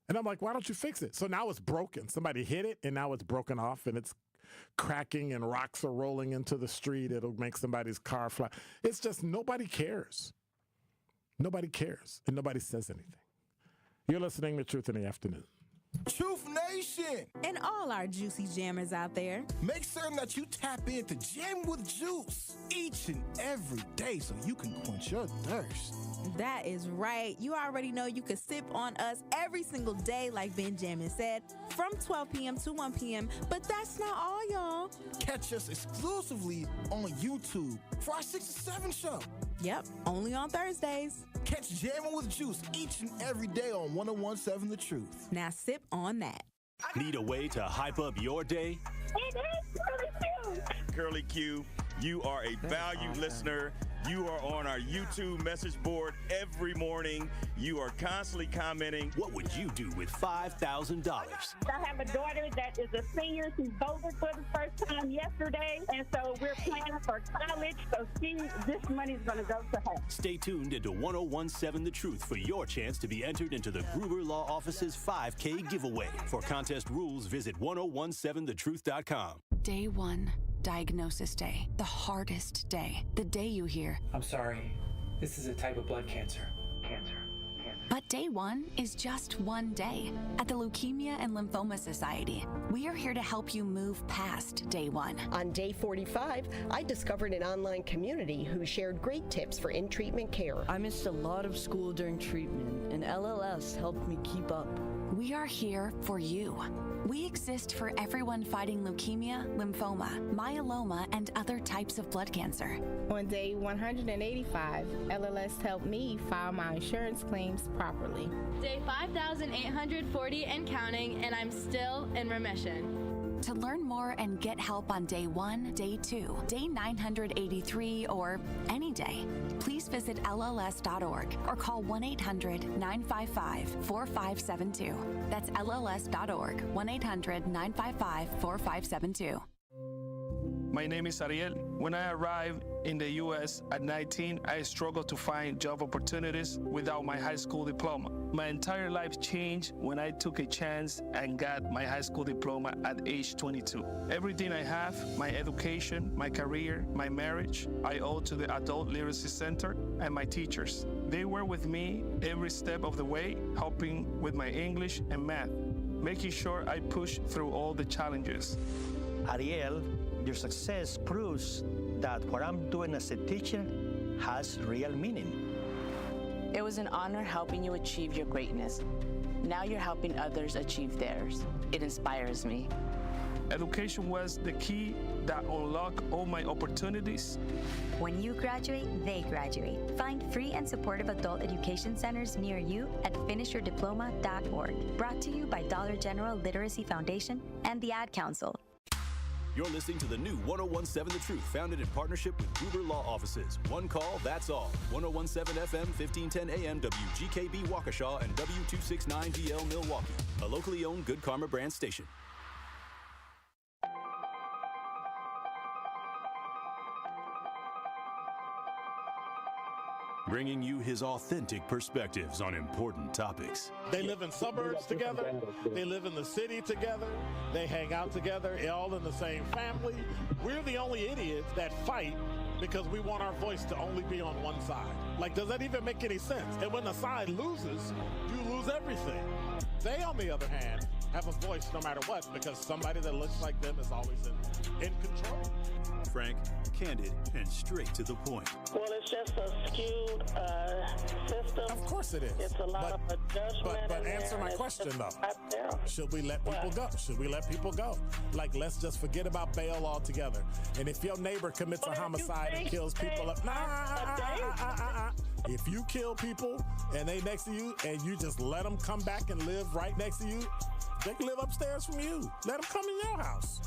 And I'm like, why don't you fix it? So now it's broken. Somebody hit it, and now it's broken off, and it's cracking, and rocks are rolling into the street. It'll make somebody's car fly. It's just nobody cares. Nobody cares, and nobody says anything. You're listening to Truth in the Afternoon. Truth Nation! And all our juicy jammers out there. Make certain that you tap into Jam with Juice each and every day so you can quench your thirst. That is right. You already know you can sip on us every single day, like Benjamin said, from 12 p.m. to 1 p.m. But that's not all, y'all. Catch us exclusively on YouTube for our 6 to 7 show. Yep, only on Thursdays. Catch Jammin' with Juice each and every day on 1017 The Truth. Now sip on that. Need a way to hype up your day? It is Curly Q. Curly Q, you are a valued listener. You are on our YouTube message board every morning. You are constantly commenting. What would you do with $5,000? I have a daughter that is a senior. She voted for the first time yesterday, and so we're planning for college. So this money is going to go to her. Stay tuned into 1017 The Truth for your chance to be entered into the Gruber Law Office's 5K giveaway. For contest rules, visit 1017thetruth.com. Day one, diagnosis day. The hardest day. The day you hear, I'm sorry. This is a type of blood cancer. But day one is just one day. At the Leukemia and Lymphoma Society, we are here to help you move past day one. On day 45, I discovered an online community who shared great tips for in-treatment care. I missed a lot of school during treatment, and LLS helped me keep up. We are here for you. We exist for everyone fighting leukemia, lymphoma, myeloma, and other types of blood cancer. On day 185, LLS helped me file my insurance claims properly. Day 5,840 and counting, and I'm still in remission. To learn more and get help on day 1, day 2, day 983, or any day, please visit LLS.org or call 1-800-955-4572. That's LLS.org, 1-800-955-4572. My name is Ariel. When I arrived in the U.S. at 19, I struggled to find job opportunities without my high school diploma. My entire life changed when I took a chance and got my high school diploma at age 22. Everything I have, my education, my career, my marriage, I owe to the Adult Literacy Center and my teachers. They were with me every step of the way, helping with my English and math, making sure I push through all the challenges. Ariel, your success proves that what I'm doing as a teacher has real meaning. It was an honor helping you achieve your greatness. Now you're helping others achieve theirs. It inspires me. Education was the key that unlocked all my opportunities. When you graduate, they graduate. Find free and supportive adult education centers near you at finishyourdiploma.org. Brought to you by Dollar General Literacy Foundation and the Ad Council. You're listening to the new 1017 The Truth, founded in partnership with Gruber Law Offices. One call, that's all. 1017 FM, 1510 AM, WGKB Waukesha, and W269DL Milwaukee. A locally owned Good Karma brand station. bringing you his authentic perspectives on important topics. They live in suburbs together. They live in the city together. They hang out together, all in the same family. We're the only idiots that fight because we want our voice to only be on one side. Like, does that even make any sense? And when the side loses, you lose everything. They, on the other hand, have a voice no matter what, because somebody that looks like them is always in control. Frank, candid, and straight to the point. Well, it's just a skewed system. Of course it is. It's a lot of judgment. But answer my question, though. Should we let people go? Should we let people go? Like, let's just forget about bail altogether. And if your neighbor commits a homicide and kills people up, if you kill people and they next to you and you just let them come back and live right next to you, they can live upstairs from you. Let them come in your house.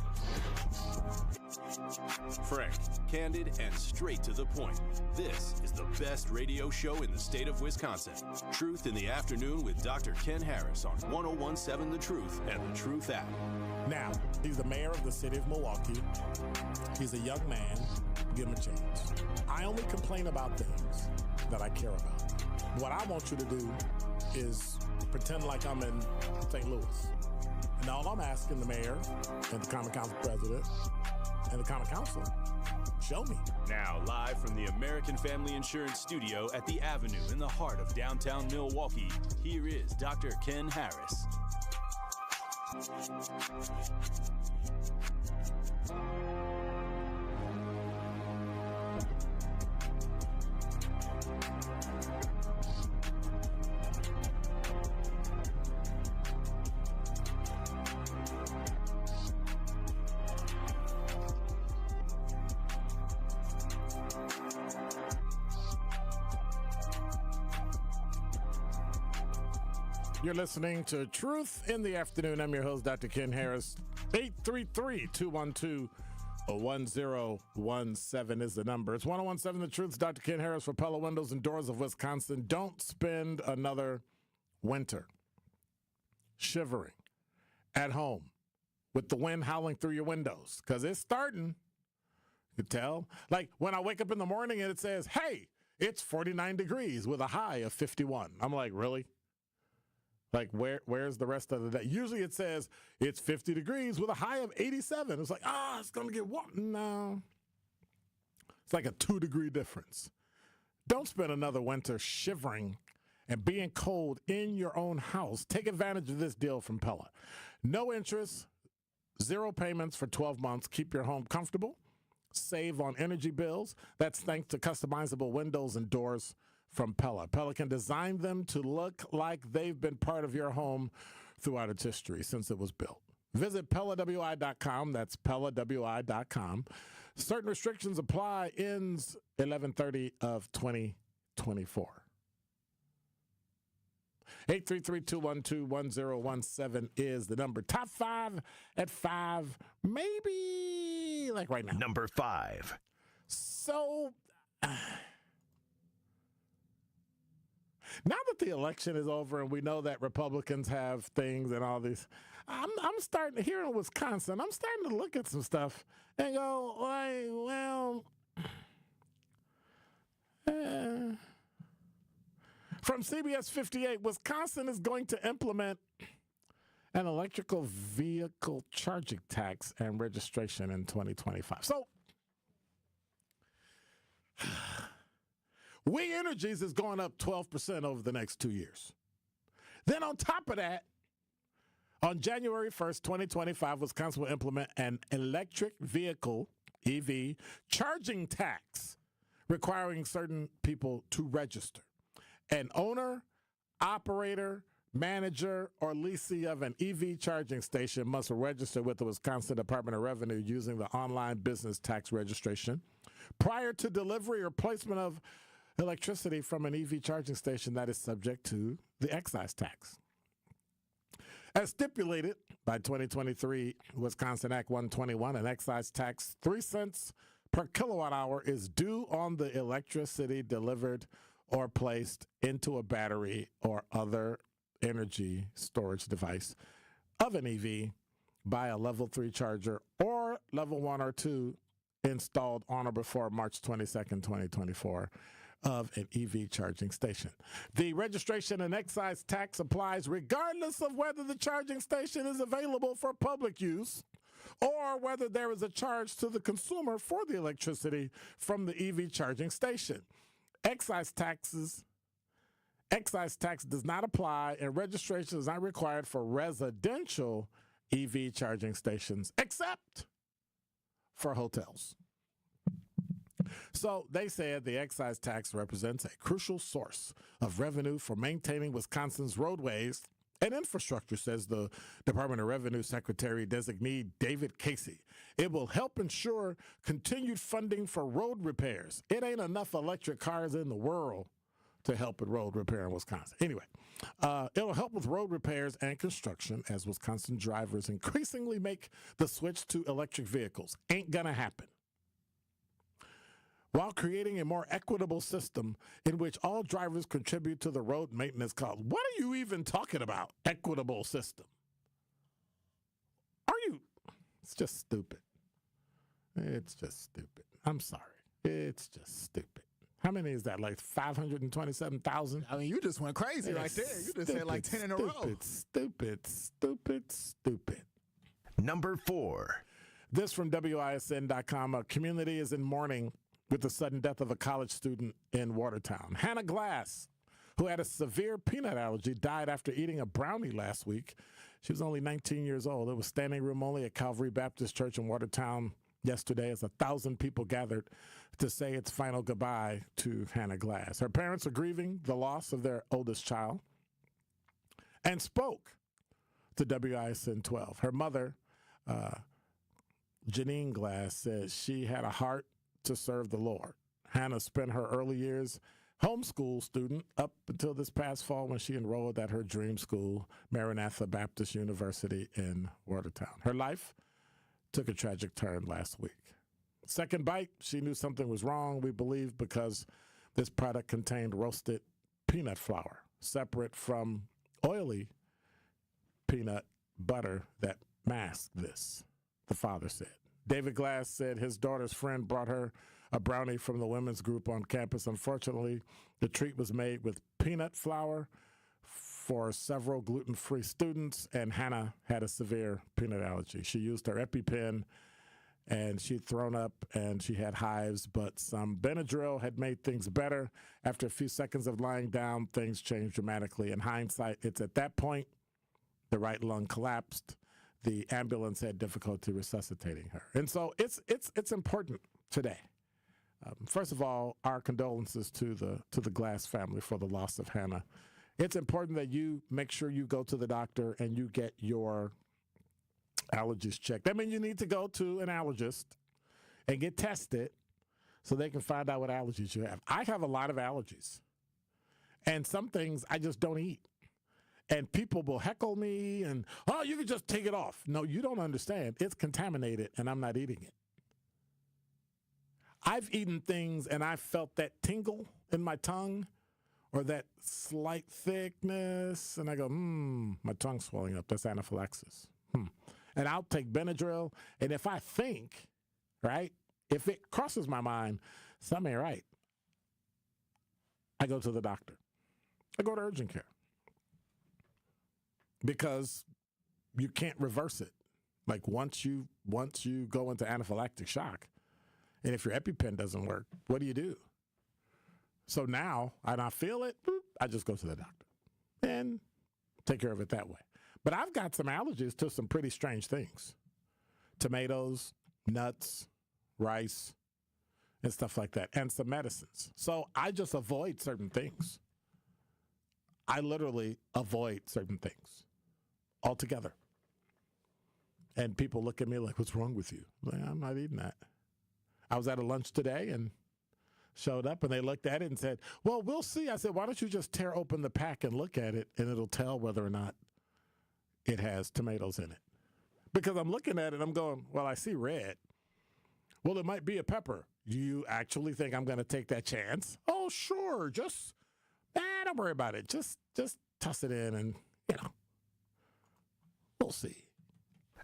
Frank, candid, and straight to the point. This is the best radio show in the state of Wisconsin. Truth in the Afternoon with Dr. Ken Harris on 101.7 The Truth and The Truth app. Now, he's the mayor of the city of Milwaukee. He's a young man. Give him a chance. I only complain about things that I care about. What I want you to do is pretend like I'm in St. Louis. And all I'm asking the mayor and the Common Council president and the Common Council, show me. Now, live from the American Family Insurance Studio at the Avenue in the heart of downtown Milwaukee, here is Dr. Ken Harris. You're listening to Truth in the Afternoon. I'm your host, Dr. Ken Harris. 833-212-1017 is the number. It's 101.7 The Truth. Dr. Ken Harris for Pella Windows and Doors of Wisconsin. Don't spend another winter shivering at home with the wind howling through your windows, because it's starting. You can tell. Like when I wake up in the morning and it says, hey, it's 49 degrees with a high of 51. I'm like, really? Like, where's the rest of the day? Usually it says it's 50 degrees with a high of 87. It's like, it's going to get warm. No. It's like a 2-degree difference. Don't spend another winter shivering and being cold in your own house. Take advantage of this deal from Pella. No interest, 0 payments for 12 months. Keep your home comfortable. Save on energy bills. That's thanks to customizable windows and doors from Pella. Pella can design them to look like they've been part of your home throughout its history since it was built. Visit PellaWI.com. That's PellaWI.com. Certain restrictions apply. Ends 11/30 of 2024. 833-212-1017 is the number. Top 5 at 5, maybe like right now. Number 5. So now that the election is over and we know that Republicans have things and all these, I'm starting, here in Wisconsin, I'm starting to look at some stuff and go, from CBS 58, Wisconsin is going to implement an electrical vehicle charging tax and registration in 2025. So, We Energies is going up 12% over the next 2 years. Then on top of that, on January 1st, 2025, Wisconsin will implement an electric vehicle, EV, charging tax requiring certain people to register. An owner, operator, manager, or leasee of an EV charging station must register with the Wisconsin Department of Revenue using the online business tax registration prior to delivery or placement of electricity from an EV charging station that is subject to the excise tax. As stipulated by 2023 Wisconsin Act 121, an excise tax 3 cents per kilowatt hour is due on the electricity delivered or placed into a battery or other energy storage device of an EV by a level 3 charger or level 1 or 2 installed on or before March 22nd, 2024. of an EV charging station. The registration and excise tax applies regardless of whether the charging station is available for public use or whether there is a charge to the consumer for the electricity from the EV charging station. Excise tax does not apply, and registration is not required for residential EV charging stations, except for hotels. So they said the excise tax represents a crucial source of revenue for maintaining Wisconsin's roadways and infrastructure, says the Department of Revenue Secretary designee David Casey. It will help ensure continued funding for road repairs. It ain't enough electric cars in the world to help with road repair in Wisconsin. Anyway, it'll help with road repairs and construction as Wisconsin drivers increasingly make the switch to electric vehicles. Ain't gonna happen. While creating a more equitable system in which all drivers contribute to the road maintenance cost. What are you even talking about? Equitable system. Are you? It's just stupid. It's just stupid. I'm sorry. It's just stupid. How many is that? Like 527,000? I mean, you just went crazy right there. You just said like 10 in a row. Stupid. Number 4. This from WISN.com. A community is in mourning with the sudden death of a college student in Watertown. Hannah Glass, who had a severe peanut allergy, died after eating a brownie last week. She was only 19 years old. It was standing room only at Calvary Baptist Church in Watertown yesterday as 1,000 people gathered to say its final goodbye to Hannah Glass. Her parents are grieving the loss of their oldest child and spoke to WISN 12. Her mother, Janine Glass, says she had a heart to serve the Lord. Hannah spent her early years homeschool student up until this past fall when she enrolled at her dream school, Maranatha Baptist University in Watertown. Her life took a tragic turn last week. Second bite, she knew something was wrong, we believe, because this product contained roasted peanut flour, separate from oily peanut butter that masked this, the father said. David Glass said his daughter's friend brought her a brownie from the women's group on campus. Unfortunately, the treat was made with peanut flour for several gluten-free students, and Hannah had a severe peanut allergy. She used her EpiPen, and she'd thrown up, and she had hives, but some Benadryl had made things better. After a few seconds of lying down, things changed dramatically. In hindsight, it's at that point the right lung collapsed. The ambulance had difficulty resuscitating her. And so it's important today. First of all, our condolences to the Glass family for the loss of Hannah. It's important that you make sure you go to the doctor and you get your allergies checked. I mean, you need to go to an allergist and get tested so they can find out what allergies you have. I have a lot of allergies, and some things I just don't eat. And people will heckle me and, oh, you can just take it off. No, you don't understand. It's contaminated, and I'm not eating it. I've eaten things, and I felt that tingle in my tongue or that slight thickness, and I go, my tongue's swelling up. That's anaphylaxis. And I'll take Benadryl, and if I think, right, if it crosses my mind, something ain't right, I go to the doctor. I go to urgent care. Because you can't reverse it. Like once you go into anaphylactic shock, and if your EpiPen doesn't work, what do? So now, and I feel it, I just go to the doctor and take care of it that way. But I've got some allergies to some pretty strange things. Tomatoes, nuts, rice, and stuff like that, and some medicines. So I just avoid certain things. I literally avoid certain things altogether. And people look at me like, what's wrong with you? Like, I'm not eating that. I was at a lunch today and showed up, and they looked at it and said, well, we'll see. I said, why don't you just tear open the pack and look at it, and it'll tell whether or not it has tomatoes in it. Because I'm looking at it, I'm going, well, I see red. Well, it might be a pepper. Do you actually think I'm going to take that chance? Oh, sure. Just, don't worry about it. Just toss it in and, we'll see.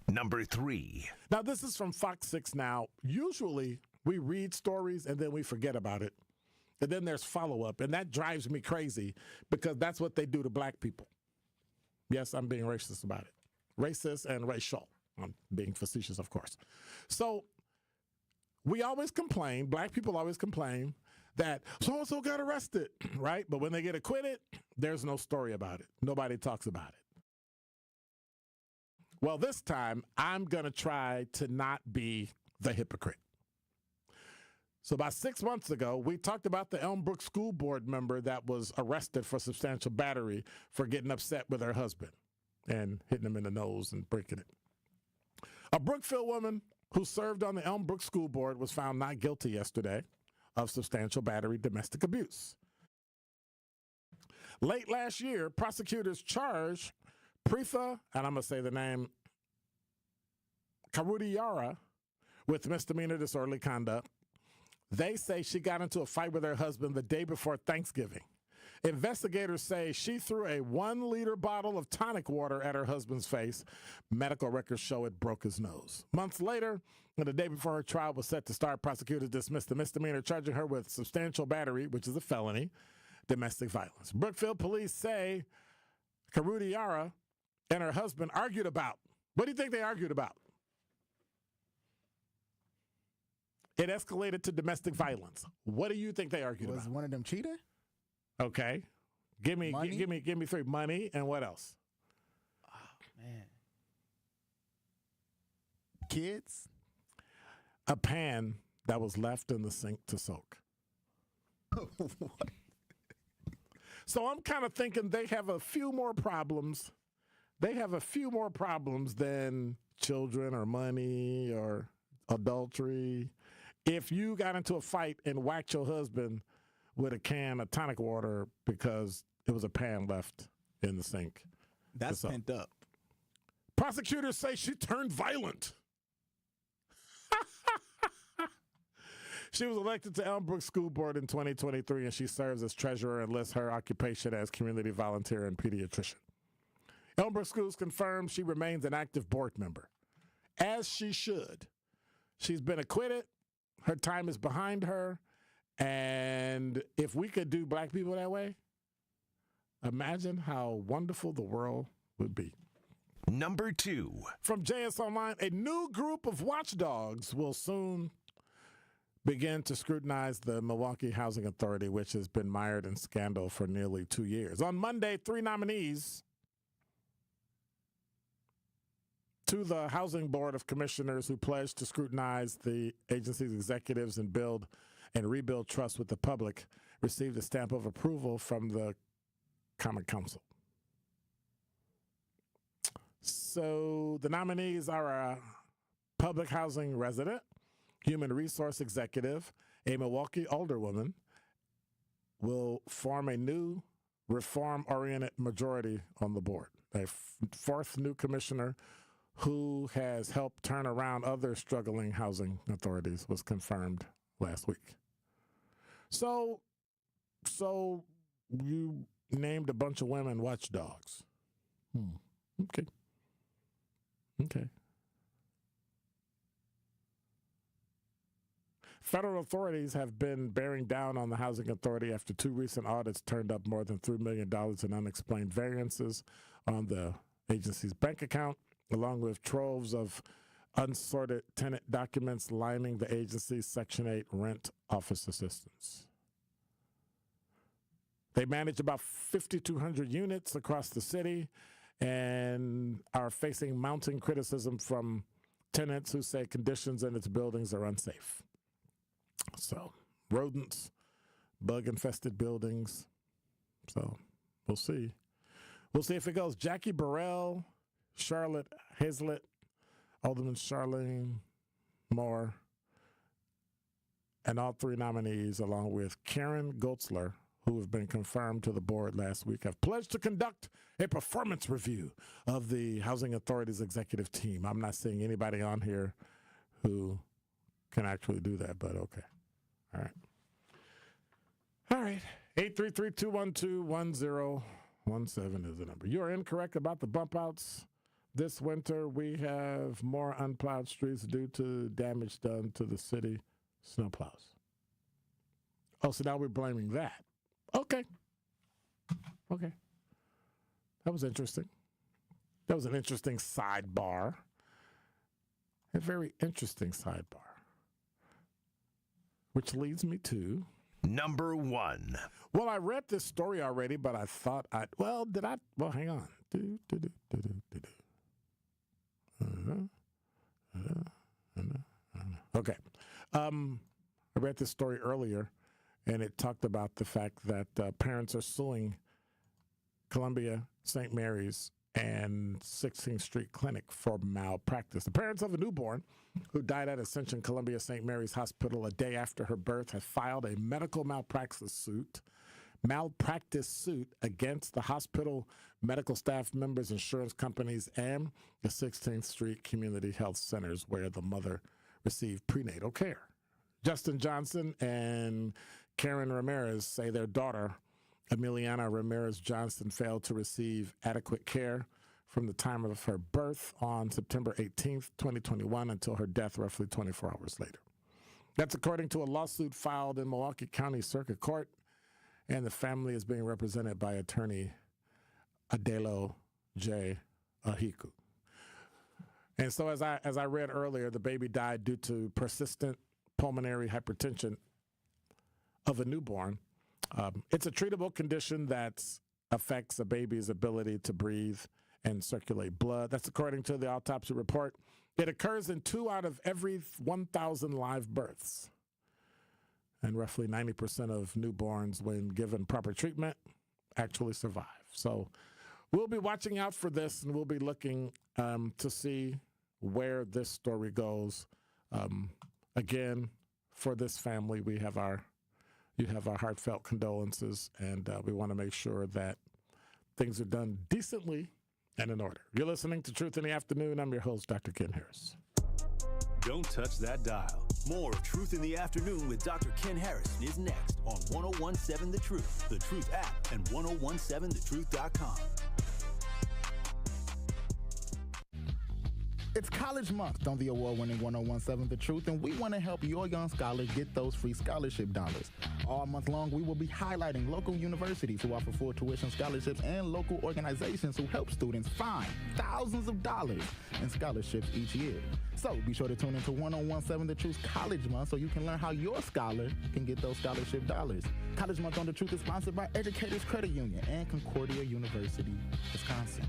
Number 3. Now, this is from Fox 6 Now. Usually, we read stories and then we forget about it And then there's follow-up, and that drives me crazy because that's what they do to black people. Yes, I'm being racist about it. Racist and racial. I'm being facetious, of course. So we always complain, black people always complain that so-and-so got arrested, right? But when they get acquitted, there's no story about it. Nobody talks about it. Well, this time, I'm going to try to not be the hypocrite. So about 6 months ago, we talked about the Elmbrook School Board member that was arrested for substantial battery for getting upset with her husband and hitting him in the nose and breaking it. A Brookfield woman who served on the Elmbrook School Board was found not guilty yesterday of substantial battery domestic abuse. Late last year, prosecutors charged Preetha, and I'm going to say the name, Karudiyara, with misdemeanor disorderly conduct. They say she got into a fight with her husband the day before Thanksgiving. Investigators say she threw a 1-liter bottle of tonic water at her husband's face. Medical records show it broke his nose. Months later, and the day before her trial was set to start, prosecutors dismissed the misdemeanor, charging her with substantial battery, which is a felony, domestic violence. Brookfield police say Karudiyara and her husband argued about. What do you think they argued about? It escalated to domestic violence. What do you think they argued about? Was one of them cheating? Okay. Give me 3. Money and what else? Oh, man. Kids? A pan that was left in the sink to soak. What? So I'm kind of thinking they have a few more problems. They have a few more problems than children or money or adultery. If you got into a fight and whacked your husband with a can of tonic water because it was a pan left in the sink. That's pent up. Prosecutors say she turned violent. She was elected to Elmbrook School Board in 2023, and she serves as treasurer and lists her occupation as community volunteer and pediatrician. Elmbrook Schools confirmed she remains an active board member, as she should. She's been acquitted. Her time is behind her. And if we could do black people that way, imagine how wonderful the world would be. Number 2. From JS Online, a new group of watchdogs will soon begin to scrutinize the Milwaukee Housing Authority, which has been mired in scandal for nearly 2 years. On Monday, 3 nominees to the Housing Board of Commissioners who pledged to scrutinize the agency's executives and build and rebuild trust with the public received a stamp of approval from the Common Council. So the nominees are a public housing resident, human resource executive, a Milwaukee alderwoman, will form a new reform-oriented majority on the board. A fourth new commissioner who has helped turn around other struggling housing authorities was confirmed last week. So you named a bunch of women watchdogs. Okay. Federal authorities have been bearing down on the Housing Authority after 2 recent audits turned up more than $3 million in unexplained variances on the agency's bank account, along with troves of unsorted tenant documents lining the agency's Section 8 rent office assistance. They manage about 5,200 units across the city and are facing mounting criticism from tenants who say conditions in its buildings are unsafe. So, rodents, bug-infested buildings. So, we'll see. We'll see if it goes. Jackie Burrell, Charlotte Hazlett, Alderman Charlene Moore, and all 3 nominees, along with Karen Goltzler, who have been confirmed to the board last week, have pledged to conduct a performance review of the Housing Authority's executive team. I'm not seeing anybody on here who can actually do that, but okay. All right. 833-212-1017 is the number. You are incorrect about the bump outs. This winter, we have more unplowed streets due to damage done to the city snowplows. Oh, so now we're blaming that. Okay. That was interesting. That was an interesting sidebar. A very interesting sidebar. Which leads me to... Number 1. Well, I read this story already, but I thought Well, hang on. Okay. I read this story earlier, and it talked about the fact that parents are suing Columbia, St. Mary's, and 16th Street Clinic for malpractice. The parents of a newborn who died at Ascension Columbia St. Mary's Hospital a day after her birth have filed a medical malpractice suit against the hospital, medical staff members, insurance companies, and the 16th Street Community Health Centers where the mother received prenatal care. Justin Johnson and Karen Ramirez say their daughter, Emiliana Ramirez Johnson, failed to receive adequate care from the time of her birth on September 18th, 2021, until her death roughly 24 hours later. That's according to a lawsuit filed in Milwaukee County Circuit Court, and the family is being represented by attorney Adelo J. Ahiku. And so as I read earlier, the baby died due to persistent pulmonary hypertension of a newborn. It's a treatable condition that affects a baby's ability to breathe and circulate blood. That's according to the autopsy report. It occurs in 2 out of every 1,000 live births. And roughly 90% of newborns, when given proper treatment, actually survive. So we'll be watching out for this, and we'll be looking to see where this story goes. Again, for this family, you have our heartfelt condolences, and we want to make sure that things are done decently and in order. You're listening to Truth in the Afternoon. I'm your host, Dr. Ken Harris. Don't touch that dial. More of Truth in the Afternoon with Dr. Ken Harris is next on 1017 The Truth, The Truth app, and 1017thetruth.com. It's College Month on the award-winning 1017 The Truth, and we want to help your young scholars get those free scholarship dollars. All month long, we will be highlighting local universities who offer full tuition scholarships and local organizations who help students find thousands of dollars in scholarships each year. So be sure to tune into 1017 The Truth's College Month so you can learn how your scholar can get those scholarship dollars. College Month on The Truth is sponsored by Educators Credit Union and Concordia University, Wisconsin.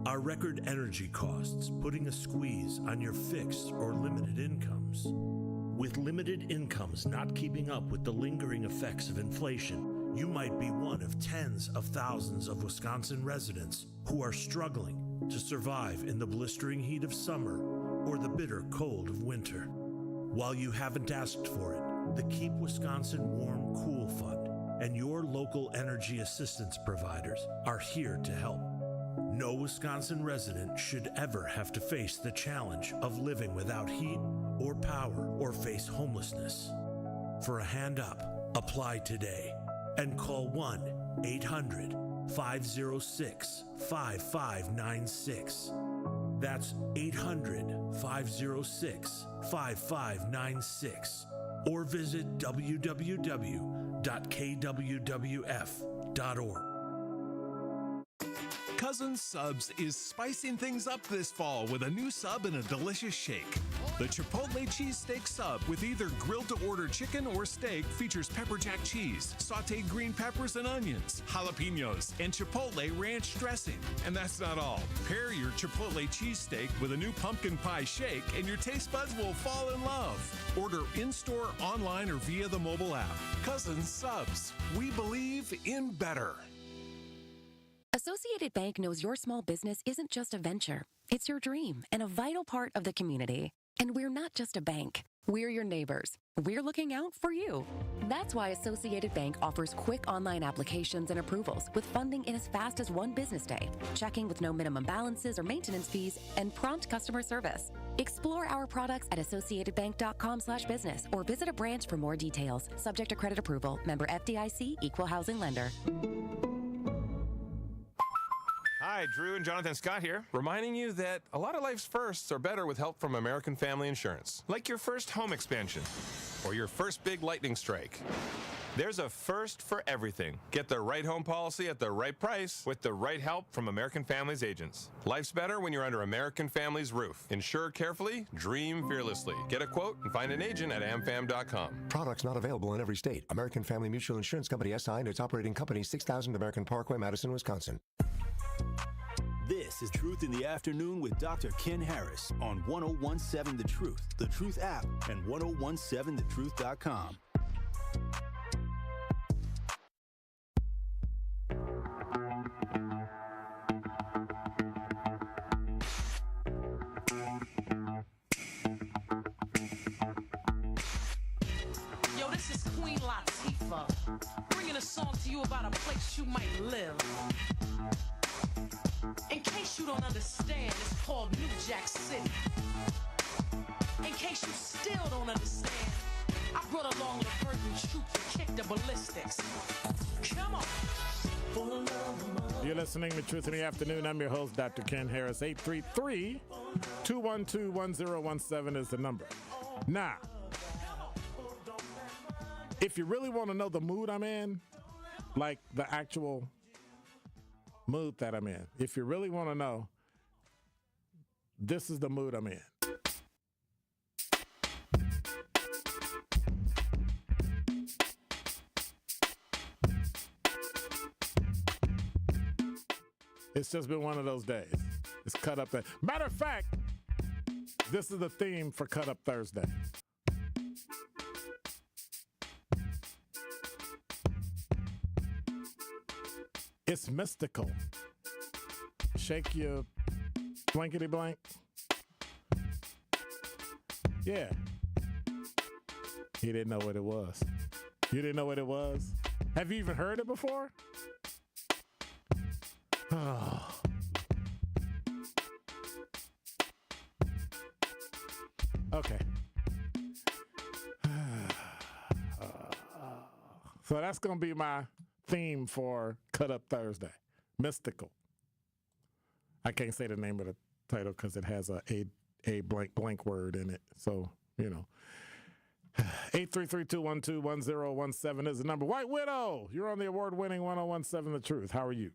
Are record energy costs putting a squeeze on your fixed or limited incomes? With limited incomes not keeping up with the lingering effects of inflation, you might be one of tens of thousands of Wisconsin residents who are struggling to survive in the blistering heat of summer or the bitter cold of winter. While you haven't asked for it, the Keep Wisconsin Warm Cool Fund and your local energy assistance providers are here to help. No Wisconsin resident should ever have to face the challenge of living without heat or power or face homelessness. For a hand up, apply today and call 1-800-506-5596. That's 800-506-5596. Or visit www.kwwf.org. Cousins Subs is spicing things up this fall with a new sub and a delicious shake. The Chipotle Cheesesteak Sub with either grilled-to-order chicken or steak features pepper jack cheese, sautéed green peppers and onions, jalapenos, and Chipotle ranch dressing. And that's not all. Pair your Chipotle Cheesesteak with a new pumpkin pie shake and your taste buds will fall in love. Order in-store, online, or via the mobile app. Cousins Subs. We believe in better. Associated Bank knows your small business isn't just a venture. It's your dream and a vital part of the community. And we're not just a bank. We're your neighbors. We're looking out for you. That's why Associated Bank offers quick online applications and approvals with funding in as fast as 1 business day, checking with no minimum balances or maintenance fees, and prompt customer service. Explore our products at associatedbank.com/business or visit a branch for more details. Subject to credit approval. Member FDIC, Equal Housing Lender. Hi, Hi, Drew and Jonathan Scott here, reminding you that a lot of life's firsts are better with help from American Family Insurance. Like your first home expansion or your first big lightning strike. There's a first for everything. Get the right home policy at the right price with the right help from American Family's agents. Life's better when you're under American Family's roof. Insure carefully, dream fearlessly. Get a quote and find an agent at amfam.com. Products not available in every state. American Family Mutual Insurance Company SI and its operating company 6000 American Parkway, Madison, Wisconsin. This is Truth in the Afternoon with Dr. Ken Harris on 1017 The Truth, The Truth app, and 1017thetruth.com. Yo, this is Queen Latifah, bringing a song to you about a place you might live. In case you don't understand, it's called New Jack City. In case you still don't understand, I brought along the Burton troop to kick the ballistics. Come on. You're listening to Truth in the Afternoon. I'm your host, Dr. Ken Harris. 833-212-1017 is the number. Now, if you really want to know the mood I'm in, like the actual mood that I'm in, if you really want to know, this is the mood I'm in. It's just been one of those days. It's Cut Up Day. Matter of fact, this is the theme for Cut Up Thursday. It's mystical. Shake your blankety blank. Yeah. He didn't know what it was. You didn't know what it was? Have you even heard it before? Oh. Okay. So that's going to be my theme for Cut Up Thursday. Mystical. I can't say the name of the title because it has a blank word in it. So, you know. 833-212-1017 is the number. White Widow, you're on the award-winning 1017 The Truth. How are you?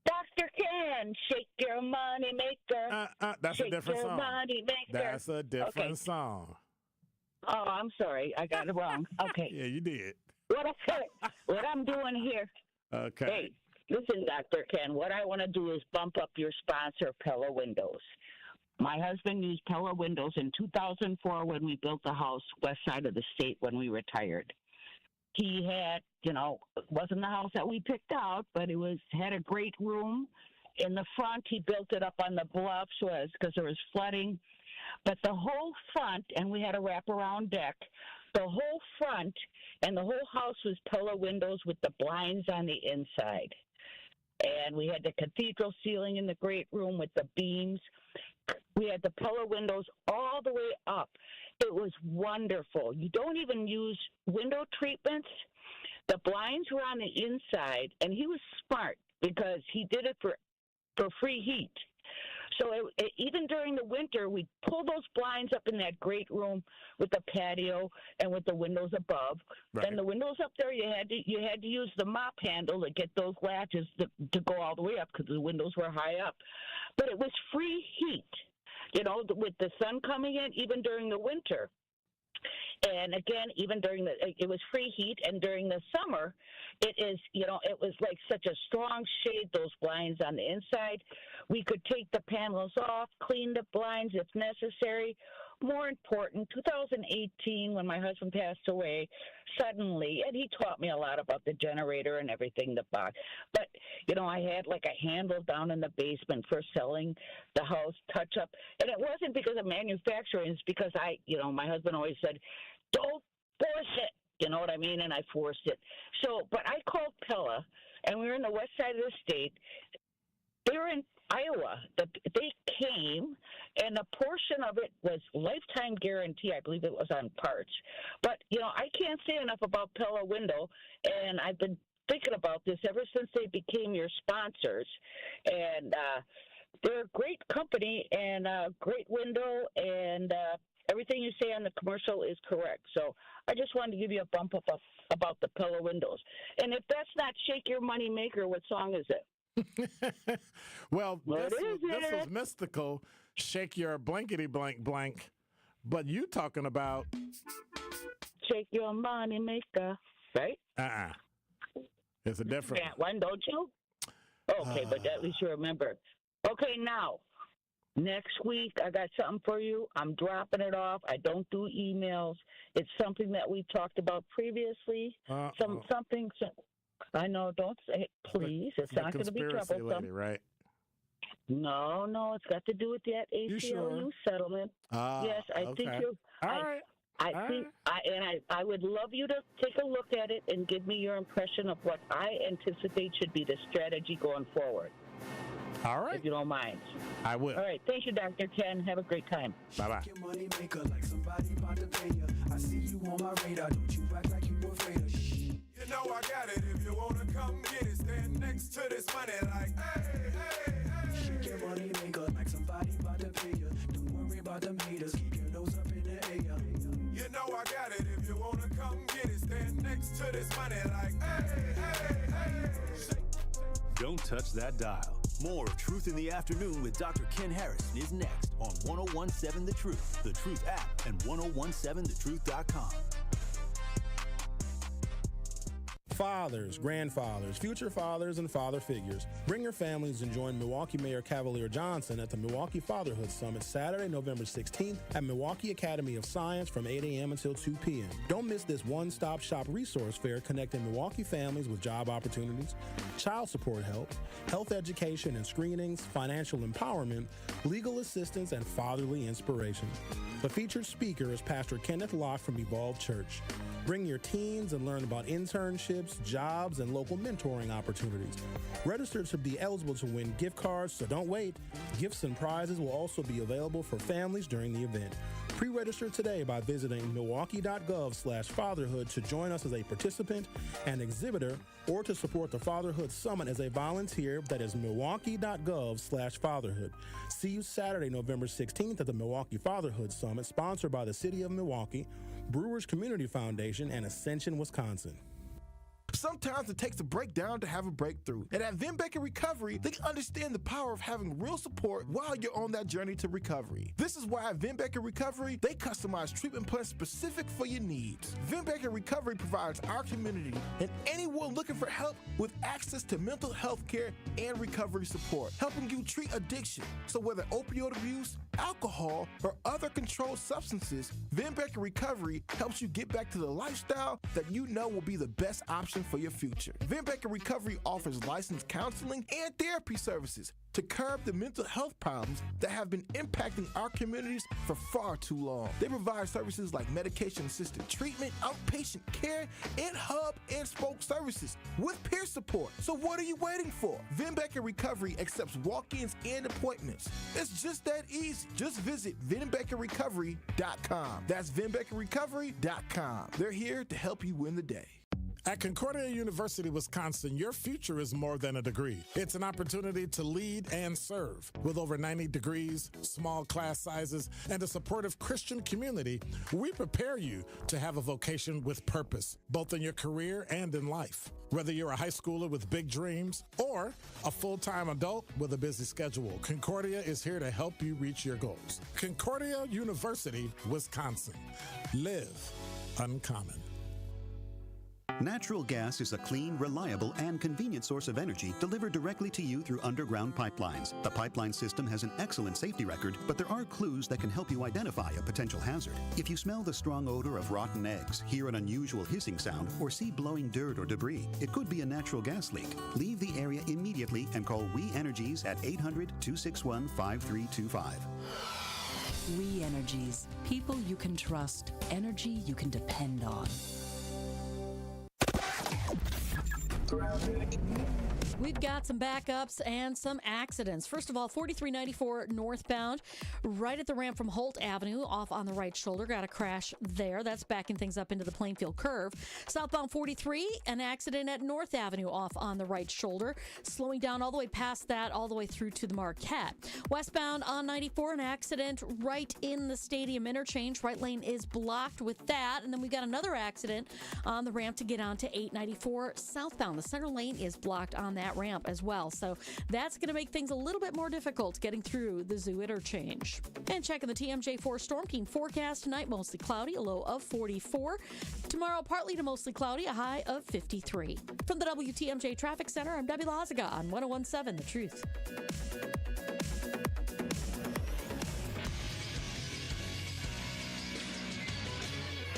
Dr. Ken, shake your money maker. That's shake a different your song. Money maker. That's a different song. Oh, I'm sorry. I got it wrong. Okay. Yeah, you did. What I'm doing here. Okay. Hey, listen, Dr. Ken, what I want to do is bump up your sponsor, Pella Windows. My husband used Pella Windows in 2004 when we built the house west side of the state when we retired. He had, it wasn't the house that we picked out, but had a great room. In the front, he built it up on the bluffs because there was flooding. But the whole front, and we had a wraparound deck, the whole front and the whole house was Pella windows with the blinds on the inside. And we had the cathedral ceiling in the great room with the beams. We had the Pella windows all the way up. It was wonderful. You don't even use window treatments. The blinds were on the inside, and he was smart because he did it for free heat. So even during the winter, we'd pull those blinds up in that great room with the patio and with the windows above. Right. And the windows up there, you had to use the mop handle to get those latches to go all the way up because the windows were high up. But it was free heat, with the sun coming in, even during the winter. And again, even it was free heat, and during the summer, it was like such a strong shade, those blinds on the inside. We could take the panels off, clean the blinds if necessary. More important, 2018, when my husband passed away, suddenly, and he taught me a lot about the generator and everything to buy. But, I had like a handle down in the basement for selling the house touch-up. And it wasn't because of manufacturing. It's because my husband always said, don't force it. You know what I mean? And I forced it. So, but I called Pella, and we were in the west side of the state. They were in Iowa. They came, and a portion of it was lifetime guarantee. I believe it was on parts. But, I can't say enough about Pella Window, and I've been thinking about this ever since they became your sponsors, and they're a great company and a great window, and everything you say on the commercial is correct. So I just wanted to give you a bump up about the pillow windows. And if that's not Shake Your Money Maker, what song is it? Well, this was mystical. Shake your blankety blank blank. But you talking about Shake Your Money Maker, right? It's a different one, don't you? Okay, but at least you remember. Okay, now, next week I got something for you. I'm dropping it off. I don't do emails. It's something that we talked about previously. Something. I know. Don't say it, please. It's not going to be troublesome. Lady, right? No, it's got to do with that ACLU settlement. Yes, I think you're. All right. I would love you to take a look at it and give me your impression of what I anticipate should be the strategy going forward. All right. If you don't mind. I will. All right. Thank you, Dr. Ken. Have a great time. Bye-bye. I see you on my radar. Don't you act like you afraid of shh. You know I got it. If you wanna come get it, stand next to this money like, hey. Shake your money maker like somebody about to pay you. Don't worry about them haters. Keep your nose up in the air. You know I got it. If you wanna come get it, stand next to this money like, hey. Don't touch that dial. More of Truth in the Afternoon with Dr. Ken Harrison is next on 1017 The Truth, The Truth app, and 1017thetruth.com. Fathers, grandfathers, future fathers, and father figures. Bring your families and join Milwaukee Mayor Cavalier Johnson at the Milwaukee Fatherhood Summit Saturday, November 16th at Milwaukee Academy of Science from 8 a.m. until 2 p.m. Don't miss this one-stop shop resource fair connecting Milwaukee families with job opportunities, child support help, health education and screenings, financial empowerment, legal assistance, and fatherly inspiration. The featured speaker is Pastor Kenneth Locke from Evolve Church. Bring your teens and learn about internships, jobs, and local mentoring opportunities. Register to be eligible to win gift cards, so don't wait. Gifts and prizes will also be available for families during the event. Pre-register today by visiting milwaukee.gov/fatherhood to join us as a participant and exhibitor, or to support the Fatherhood Summit as a volunteer. That is milwaukee.gov/fatherhood. See you Saturday, November 16th at the Milwaukee Fatherhood Summit, sponsored by the City of Milwaukee, Brewers Community Foundation, and Ascension, Wisconsin. Sometimes it takes a breakdown to have a breakthrough. And at Vin Baker Recovery, they understand the power of having real support while you're on that journey to recovery. This is why at Vin Baker Recovery, they customize treatment plans specific for your needs. Vin Baker Recovery provides our community and anyone looking for help with access to mental health care and recovery support, helping you treat addiction. So whether opioid abuse, alcohol, or other controlled substances, Vin Baker Recovery helps you get back to the lifestyle that you know will be the best option for your future. Vin Baker Recovery offers licensed counseling and therapy services to curb the mental health problems that have been impacting our communities for far too long. They provide services like medication-assisted treatment, outpatient care, and hub and spoke services with peer support. So what are you waiting for? Vin Baker Recovery accepts walk-ins and appointments. It's just that easy. Just visit VinBakerRecovery.com. That's VinBakerRecovery.com. They're here to help you win the day. At Concordia University, Wisconsin, your future is more than a degree. It's an opportunity to lead and serve. With over 90 degrees, small class sizes, and a supportive Christian community, we prepare you to have a vocation with purpose, both in your career and in life. Whether you're a high schooler with big dreams or a full-time adult with a busy schedule, Concordia is here to help you reach your goals. Concordia University, Wisconsin. Live uncommon. Natural gas is a clean, reliable, and convenient source of energy delivered directly to you through underground pipelines. The pipeline system has an excellent safety record, but there are clues that can help you identify a potential hazard. If you smell the strong odor of rotten eggs, hear an unusual hissing sound, or see blowing dirt or debris, it could be a natural gas leak. Leave the area immediately and call We Energies at 800-261-5325. We Energies. People you can trust. Energy you can depend on. We've got some backups and some accidents. First of all, 4394 northbound, right at the ramp from Holt Avenue, off on the right shoulder. Got a crash there. That's backing things up into the Plainfield curve. Southbound 43, an accident at North Avenue, off on the right shoulder. Slowing down all the way past that, all the way through to the Marquette. Westbound on 94, an accident right in the Stadium interchange. Right lane is blocked with that. And then we got another accident on the ramp to get onto 894 southbound. The center lane is blocked on that ramp as well. So that's going to make things a little bit more difficult getting through the Zoo interchange. And checking the TMJ4 Storm Team forecast tonight, mostly cloudy, a low of 44. Tomorrow, partly to mostly cloudy, a high of 53. From the WTMJ Traffic Center, I'm Debbie Lazaga on 101.7 The Truth.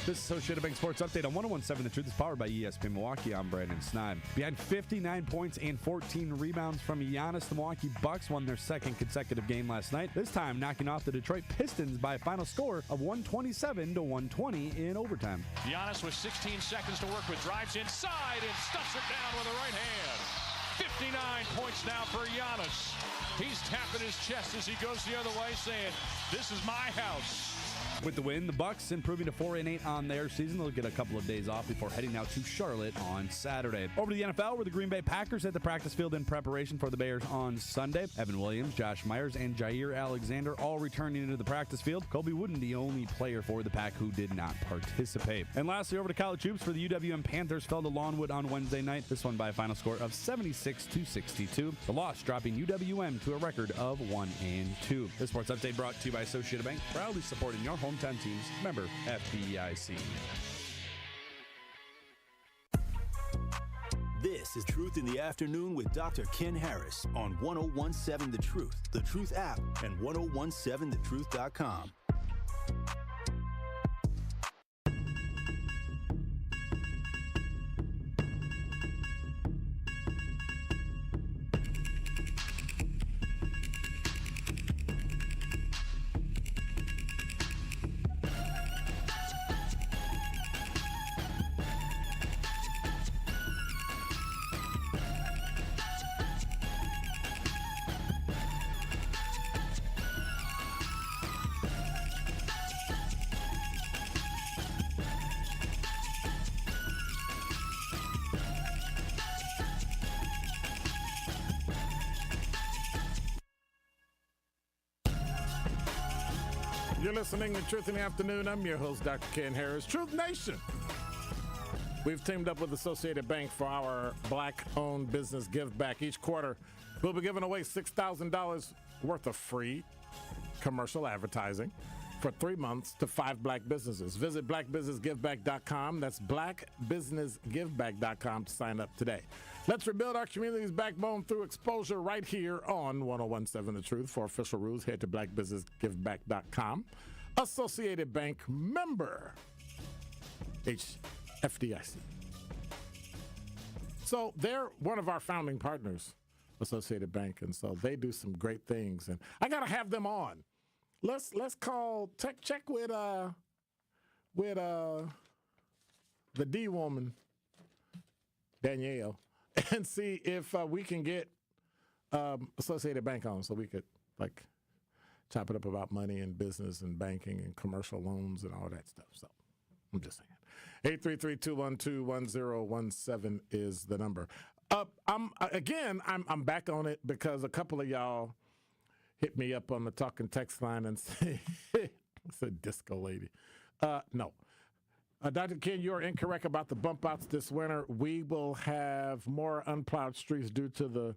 This Associated Bank Sports Update on 101.7 The Truth is powered by ESPN Milwaukee. I'm Brandon Sneib. Behind 59 points and 14 rebounds from Giannis, the Milwaukee Bucks won their second consecutive game last night, this time knocking off the Detroit Pistons by a final score of 127-120 in overtime. Giannis with 16 seconds to work with, drives inside and stuffs it down with the right hand. 59 points now for Giannis. He's tapping his chest as he goes the other way, saying, "This is my house." With the win, the Bucks improving to 4-8 on their season. They'll get a couple of days off before heading out to Charlotte on Saturday. Over to the NFL, where the Green Bay Packers hit the practice field in preparation for the Bears on Sunday. Evan Williams, Josh Myers, and Jair Alexander all returning into the practice field. Colby Wooden, the only player for the Pack who did not participate. And lastly, over to college hoops, for the UWM Panthers fell to Longwood on Wednesday night. This one by a final score of 76-62. The loss dropping UWM to a record of 1-2. This sports update brought to you by Associated Bank, proudly supporting your hometown teams. Member FDIC. This is Truth in the Afternoon with Dr. Ken Harris on 101.7 The Truth app, and 1017thetruth.com. You're listening to Truth in the Afternoon. I'm your host, Dr. Ken Harris. Truth Nation. We've teamed up with Associated Bank for our Black-owned business give back. Each quarter, we'll be giving away $6,000 worth of free commercial advertising for 3 months to 5 black businesses. Visit blackbusinessgiveback.com. That's blackbusinessgiveback.com to sign up today. Let's rebuild our community's backbone through exposure right here on 101.7 The Truth. For official rules, head to blackbusinessgiveback.com. Associated Bank member, FDIC. So they're one of our founding partners, Associated Bank, and so they do some great things. And I got to have them on. Let's call, check with the D woman, Danielle, and see if we can get Associated Bank on, so we could like chop it up about money and business and banking and commercial loans and all that stuff. So I'm just saying. 833-212-1017 is the number. I'm back on it because a couple of y'all hit me up on the talking text line and say, it's a disco lady. No. Dr. Ken, you are incorrect about the bump outs this winter. We will have more unplowed streets due to the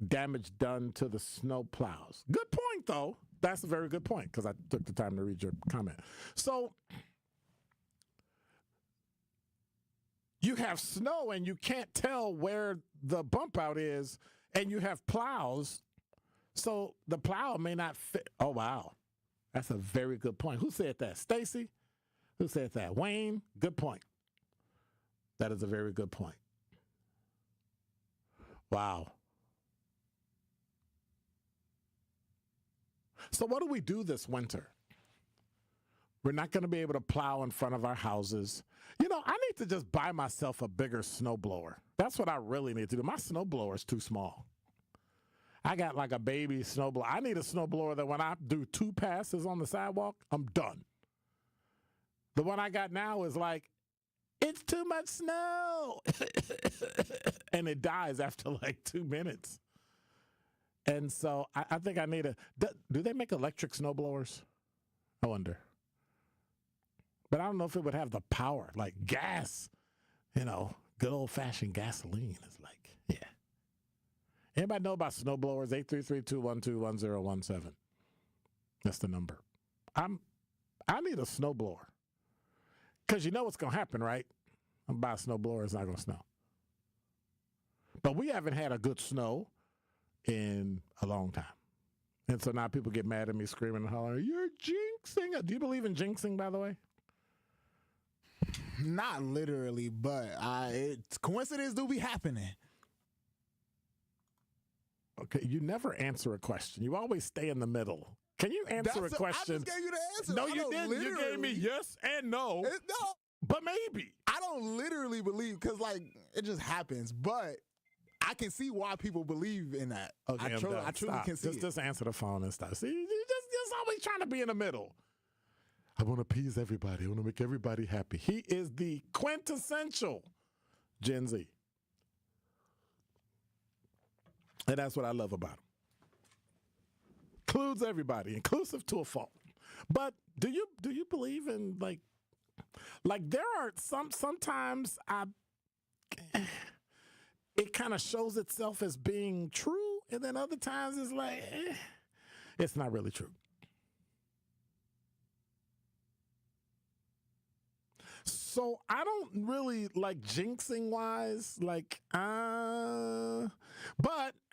damage done to the snow plows. Good point, though. That's a very good point, because I took the time to read your comment. So you have snow and you can't tell where the bump out is, and you have plows. So the plow may not fit. Oh, wow. That's a very good point. Who said that? Stacy? Who said that? Wayne? Good point. That is a very good point. Wow. So what do we do this winter? We're not going to be able to plow in front of our houses. You know, I need to just buy myself a bigger snowblower. That's what I really need to do. My snowblower is too small. I got like a baby snowblower. I need a snowblower that when I do 2 passes on the sidewalk, I'm done. The one I got now is like, it's too much snow. And it dies after like 2 minutes. And so I think I need do they make electric snowblowers? I wonder. But I don't know if it would have the power, like gas, you know, good old-fashioned gasoline is like, yeah. Anybody know about snowblowers? 833-212-1017. That's the number. I need a snowblower. Because you know what's going to happen, right? I'm buy a snowblower, it's not going to snow. But we haven't had a good snow in a long time. And so now people get mad at me screaming and hollering, you're jinxing. Do you believe in jinxing, by the way? Not literally, but coincidences do be happening. Okay, you never answer a question. You always stay in the middle. Can you answer a question? I just gave you the answer. No, you didn't. You gave me yes and no. No. But maybe. I don't literally believe, because, like, it just happens. But I can see why people believe in that. Okay, I truly can see it. Just answer the phone and stuff. See, you're just always trying to be in the middle. I want to appease everybody. I want to make everybody happy. He is the quintessential Gen Z. And that's what I love about him. Includes everybody, inclusive to a fault. But do you believe in like there are sometimes it kind of shows itself as being true, and then other times it's like it's not really true. So I don't really like jinxing wise, like, but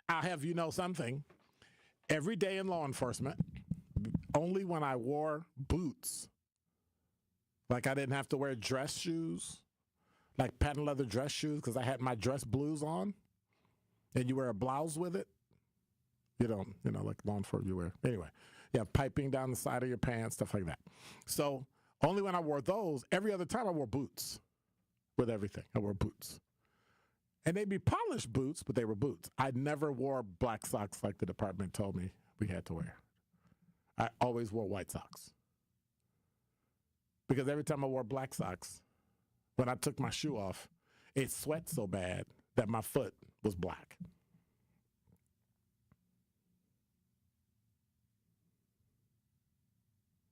I'll have you know something. Every day in law enforcement, only when I wore boots, like I didn't have to wear dress shoes, like patent leather dress shoes, because I had my dress blues on, and you wear a blouse with it. You don't, like law enforcement, you wear. Anyway, you have piping down the side of your pants, stuff like that. So only when I wore those, every other time I wore boots with everything. I wore boots. And they'd be polished boots, but they were boots. I never wore black socks like the department told me we had to wear. I always wore white socks. Because every time I wore black socks, when I took my shoe off, it sweat so bad that my foot was black.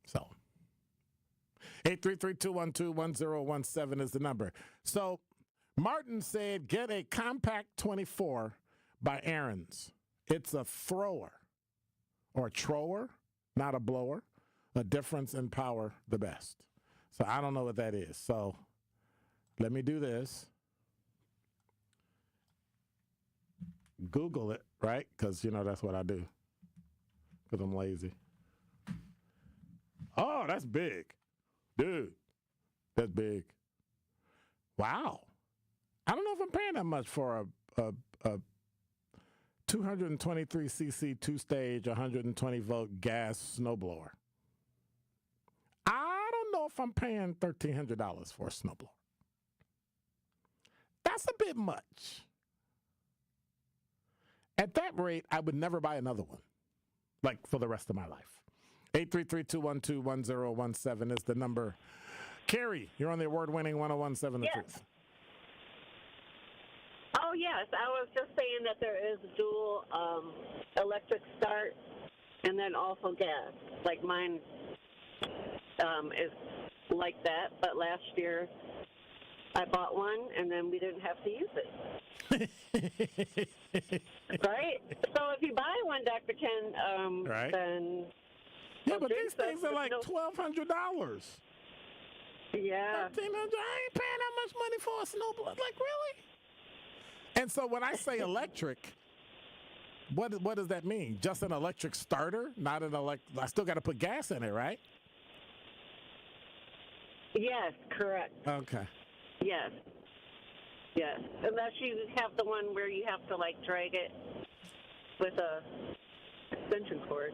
So 833-212-1017 is the number. So Martin said, get a compact 24 by Aaron's. It's a thrower or a trower, not a blower. A difference in power, the best. So I don't know what that is. So let me do this. Google it, right? Because, that's what I do. Because I'm lazy. Oh, that's big. Dude, that's big. Wow. I don't know if I'm paying that much for a 223cc two-stage 120-volt gas snowblower. I don't know if I'm paying $1,300 for a snowblower. That's a bit much. At that rate, I would never buy another one, like for the rest of my life. 833-212-1017 is the number. Carrie, you're on the award-winning 1017 The Truth. Oh, yes. I was just saying that there is dual electric start and then also gas. Like mine is like that, but last year I bought one and then we didn't have to use it. Right? So if you buy one, Dr. Ken, right. then... Yeah, but these things are like $1,200. Yeah. I ain't paying that much money for a snowblower. Like, really? And so when I say electric, what does that mean? Just an electric starter? Not an I still got to put gas in it, right? Yes, correct. Okay. Yes. Yes. Unless you have the one where you have to, like, drag it with a extension cord.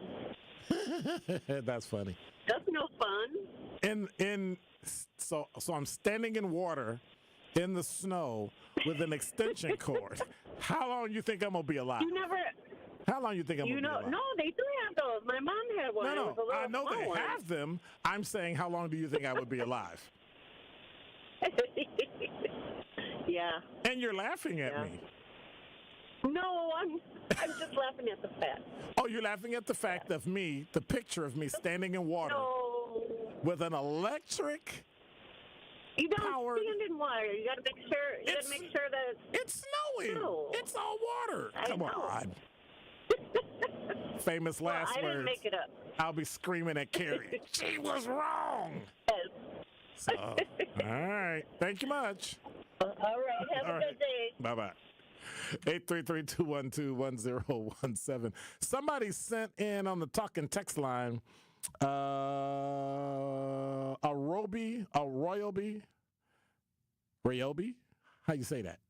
That's funny. That's no fun. So I'm standing in water in the snow with an extension cord. How long do you think I'm gonna be alive? How long do you think I'm gonna be alive? No, they do have those. My mom had one. No, I know they one. have them. I'm saying, how long do you think I would be alive? Yeah. And you're laughing at me. No, I'm just laughing at the fact. Oh, you're laughing at the fact of me, the picture of me standing in water with an electric. You don't stand in water. You got to make sure. You got to make sure that it's snowing. No. It's all water. Come know. on. Famous last I words. didn't make it up. I'll be screaming at Carrie. She was wrong. So, all right. Thank you much. All right. Have a good day. Bye-bye. 833-212-1017. Somebody sent in on the talking text line a Ryobi? How you say that?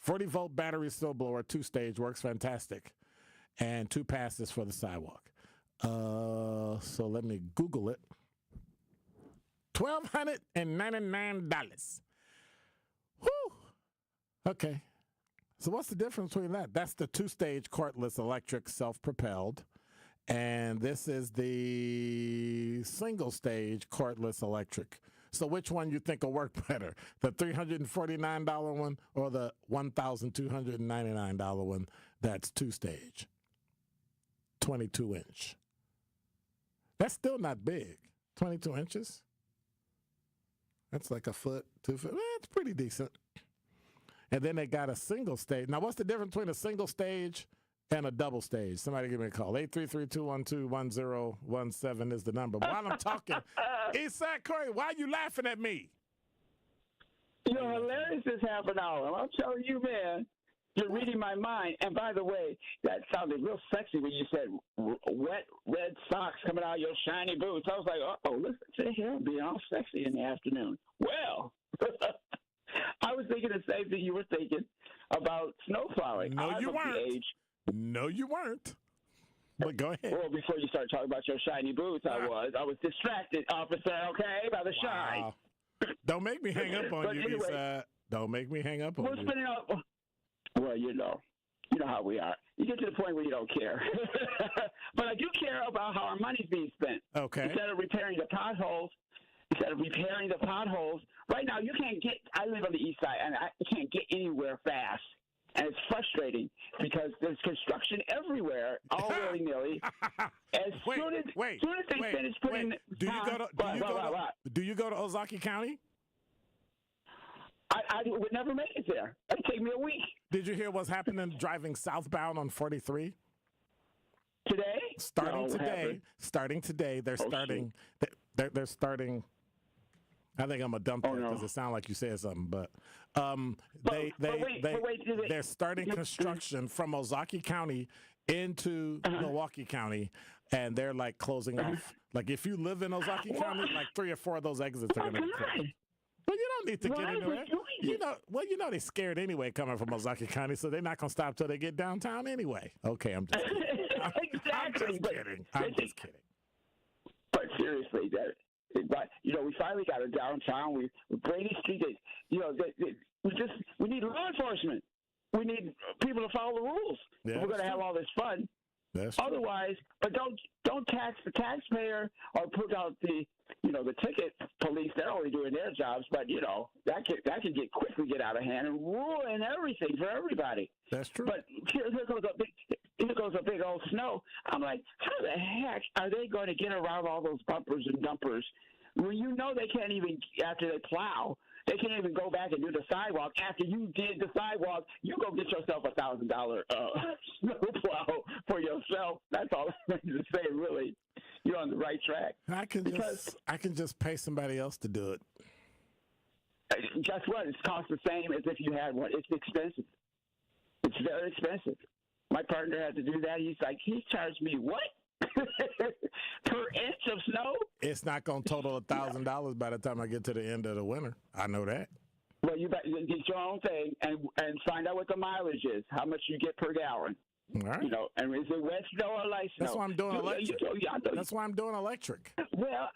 40-volt battery snowblower, 2-stage, works fantastic. And 2 passes for the sidewalk. So let me Google it. $1,299. Whew. Okay. So what's the difference between that? That's the 2-stage cordless electric self-propelled. And this is the single-stage cordless electric. So which one you think will work better? The $349 one or the $1,299 one that's 2-stage? 22-inch. That's still not big. 22 inches? That's like a foot, 2 foot. It's pretty decent. And then they got a single stage. Now, what's the difference between a single stage and a double stage? Somebody give me a call. 833-212-1017 is the number. While I'm talking, Zech, Corey, why are you laughing at me? You're hilarious this half an hour. I'm telling you, man, you're reading my mind. And by the way, that sounded real sexy when you said wet red socks coming out of your shiny boots. I was like, oh, listen to him being all sexy in the afternoon. Well, I was thinking the same thing you were thinking about snow plowing. No, you weren't. No, you weren't. But go ahead. Well, before you start talking about your shiny boots, I was distracted, officer, okay, by the shine. Don't make me hang up on you, anyway, Lisa. Don't make me hang up on we're you. spinning up. Well, you know how we are. You get to the point where you don't care. But I do care about how our money's being spent. Okay. Instead of repairing the potholes, right now you can't get, I live on the east side, and I can't get anywhere fast. And it's frustrating because there's construction everywhere, all willy-nilly. As soon as they finish putting... Do you go to Ozaki County? I would never make it there. It'd take me a week. Did you hear what's happening driving southbound on 43? Today? Starting today, they're starting. They're starting. I think I'm gonna dump that because it sounds like you said something, but they're starting construction from Ozaki County into Milwaukee County, and they're like closing off. Like if you live in Ozaki County, like 3 or 4 of those exits are gonna be closed. Well, you don't need to get into it. They're scared anyway coming from Ozaki County, so they're not going to stop till they get downtown anyway. Okay, I'm just kidding. I'm just kidding. But seriously, we finally got a downtown. We Brady Street. We need law enforcement. We need people to follow the rules. Yeah, we're going to have all this fun. That's otherwise, but don't tax the taxpayer or put out the ticket police. They're only doing their jobs, but that could get out of hand and ruin everything for everybody. That's true. But here goes a big old snow. I'm like, how the heck are they going to get around all those bumpers and dumpers when they can't even, after they plow, they can't even go back and do the sidewalk. After you did the sidewalk, you go get yourself $1,000 snowplow for yourself. That's all I'm going to say, really. You're on the right track. I can just pay somebody else to do it. Guess what? It costs the same as if you had one. It's expensive. It's very expensive. My partner had to do that. He charged me what? Per inch of snow? It's not going to total $1,000 by the time I get to the end of the winter. I know that. Well, you better get your own thing and find out what the mileage is, how much you get per gallon. All right. And is it wet snow or light snow? That's why I'm doing electric. That's why I'm doing electric. Well,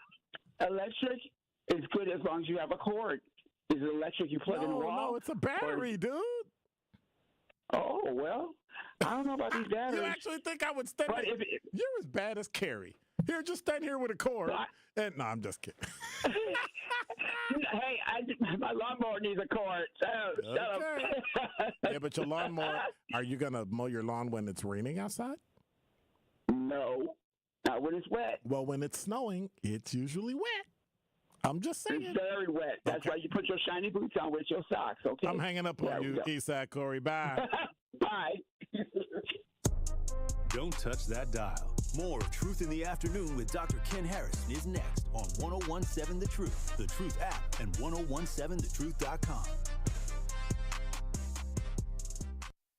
electric is good as long as you have a cord. Is it electric you plug in the wall? No, it's a battery, dude. Oh, well, I don't know about these batteries. You actually think I would stand there? You're as bad as Carrie. Here, just stand here with a cord. No, I'm just kidding. Hey, my lawnmower needs a cord. Shut up. Yeah, but your lawnmower, are you going to mow your lawn when it's raining outside? No, not when it's wet. Well, when it's snowing, it's usually wet. I'm just saying. It's very wet. That's why you put your shiny boots on with your socks, okay? I'm hanging up on you, Eastside Corey. Bye. Bye. Don't touch that dial. More of Truth in the Afternoon with Dr. Ken Harrison is next on 1017 The Truth, The Truth app, and 1017thetruth.com.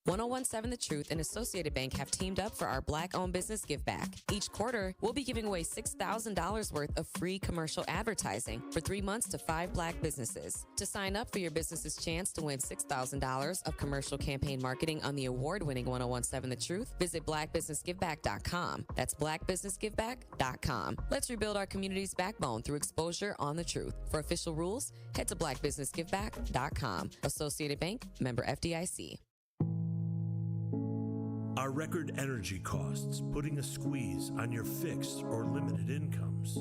1017 The Truth and Associated Bank have teamed up for our Black-owned business give back. Each quarter, we'll be giving away $6,000 worth of free commercial advertising for 3 months to 5 Black businesses. To sign up for your business's chance to win $6,000 of commercial campaign marketing on the award-winning 1017 The Truth, visit blackbusinessgiveback.com. That's blackbusinessgiveback.com. Let's rebuild our community's backbone through exposure on the truth. For official rules, head to blackbusinessgiveback.com. Associated Bank, member FDIC. Are record energy costs putting a squeeze on your fixed or limited incomes?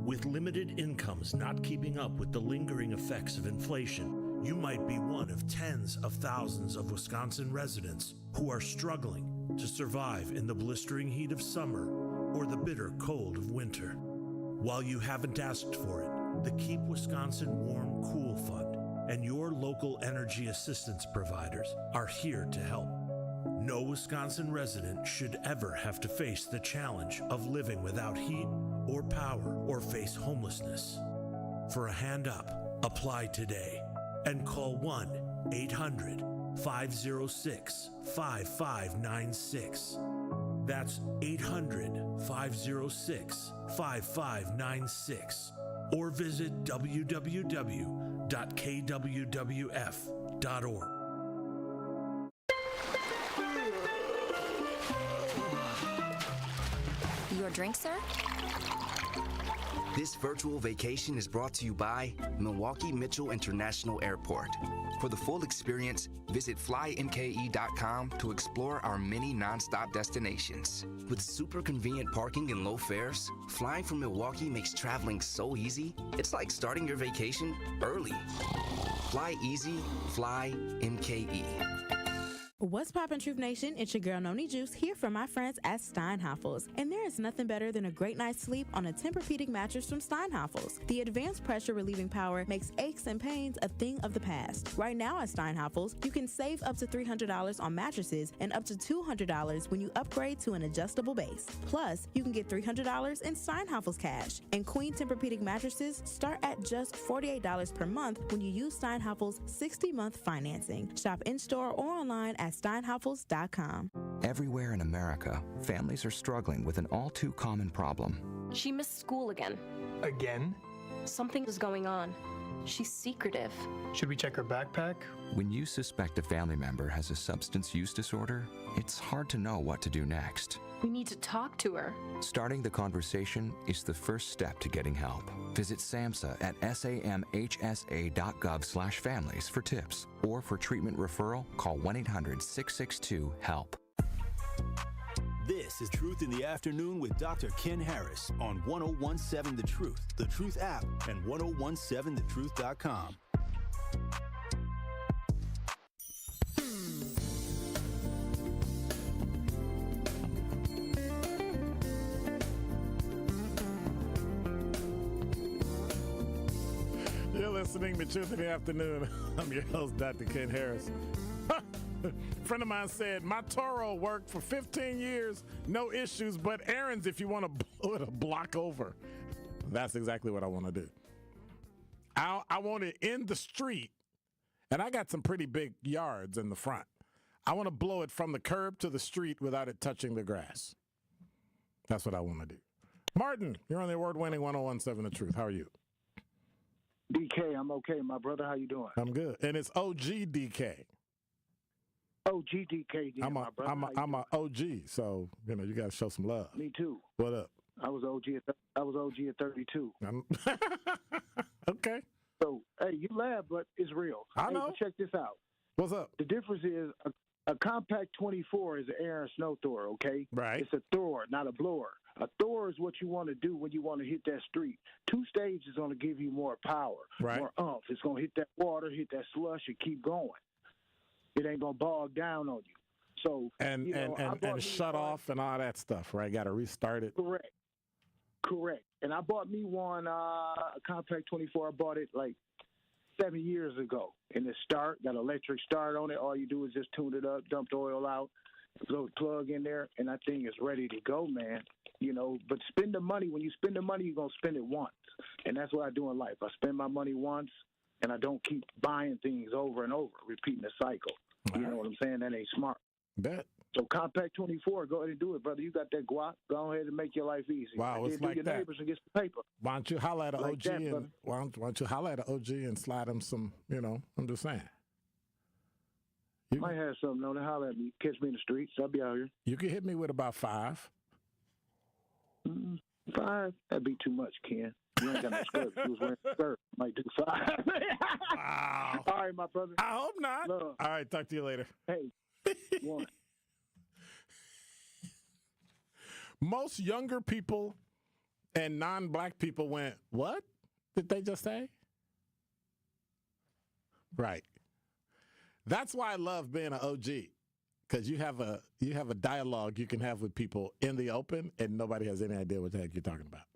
With limited incomes not keeping up with the lingering effects of inflation, you might be one of tens of thousands of Wisconsin residents who are struggling to survive in the blistering heat of summer or the bitter cold of winter. While you haven't asked for it, the Keep Wisconsin Warm Cool Fund and your local energy assistance providers are here to help. No Wisconsin resident should ever have to face the challenge of living without heat or power or face homelessness. For a hand up, apply today and call 1-800-506-5596. That's 800-506-5596. Or visit www.kwwf.org. Your drink, sir? This virtual vacation is brought to you by Milwaukee Mitchell International Airport. For the full experience, visit flymke.com to explore our many nonstop destinations. With super convenient parking and low fares, flying from Milwaukee makes traveling so easy, it's like starting your vacation early. Fly easy, fly MKE. What's poppin', Truth Nation? It's your girl Noni Juice here from my friends at Steinhafels. And there is nothing better than a great night's sleep on a Tempur-Pedic mattress from Steinhafels. The advanced pressure relieving power makes aches and pains a thing of the past. Right now at Steinhafels, you can save up to $300 on mattresses and up to $200 when you upgrade to an adjustable base. Plus, you can get $300 in Steinhafels cash. And Queen Tempur-Pedic mattresses start at just $48 per month when you use Steinhafels 60-month financing. Shop in-store or online at steinhafels.com. Everywhere in America, families are struggling with an all too common problem. She missed school again. Again? Something is going on. She's secretive. Should we check her backpack? When you suspect a family member has a substance use disorder, it's hard to know what to do next. We need to talk to her. Starting the conversation is the first step to getting help. Visit SAMHSA at samhsa.gov/families for tips. Or for treatment referral, call 1-800-662-HELP. This is Truth in the Afternoon with Dr. Ken Harris on 1017 The Truth, The Truth app, and 1017thetruth.com. You're listening to Truth in the Afternoon. I'm your host, Dr. Ken Harris. A friend of mine said, my Toro worked for 15 years, no issues, but errands if you want to blow it a block over. That's exactly what I want to do. I want it in the street, and I got some pretty big yards in the front. I want to blow it from the curb to the street without it touching the grass. That's what I want to do. Martin, you're on the award-winning 1017 The Truth. How are you? DK, I'm okay. My brother, how you doing? I'm good. And it's OG DK. OG DK, I'm a OG, so you got to show some love. Me too. What up? I was OG at 32. Okay. So, hey, you laugh, but it's real. I know. Hey, but check this out. What's up? The difference is a compact 24 is an air and snow thrower, okay? Right. It's a thrower, not a blower. A thrower is what you want to do when you want to hit that street. Two-stage is going to give you more power, right. more oomph. It's going to hit that water, hit that slush, and keep going. It ain't going to bog down on you. So and shut off and all that stuff, right? Got to restart it. Correct. And I bought me one, a compact 24. I bought it like 7 years ago. And it got electric start on it. All you do is just tune it up, dump the oil out, throw the plug in there, and that thing is ready to go, man. You know, but spend the money. When you spend the money, you're going to spend it once. And that's what I do in life. I spend my money once, and I don't keep buying things over and over, repeating the cycle. You know what I'm saying? That ain't smart. Bet. So Compact 24, go ahead and do it, brother. You got that guap. Go ahead and make your life easy. Wow, it's like your that. Neighbors and get some paper. Why don't you holler at an Like OG that, and why don't you holler at an OG and slide him some? You know, I'm just saying. You might have something on it. Holler at me. Catch me in the streets. I'll be out here. You can hit me with about 5. 5? That'd be too much, Ken. You ain't got no skirt. If you was wearing a skirt, might do 5. Wow. All right, my brother. I hope not. Love. All right, talk to you later. Hey, one. Most younger people and non-black people went, what did they just say? Right. That's why I love being an OG, because you have a dialogue you can have with people in the open, and nobody has any idea what the heck you're talking about.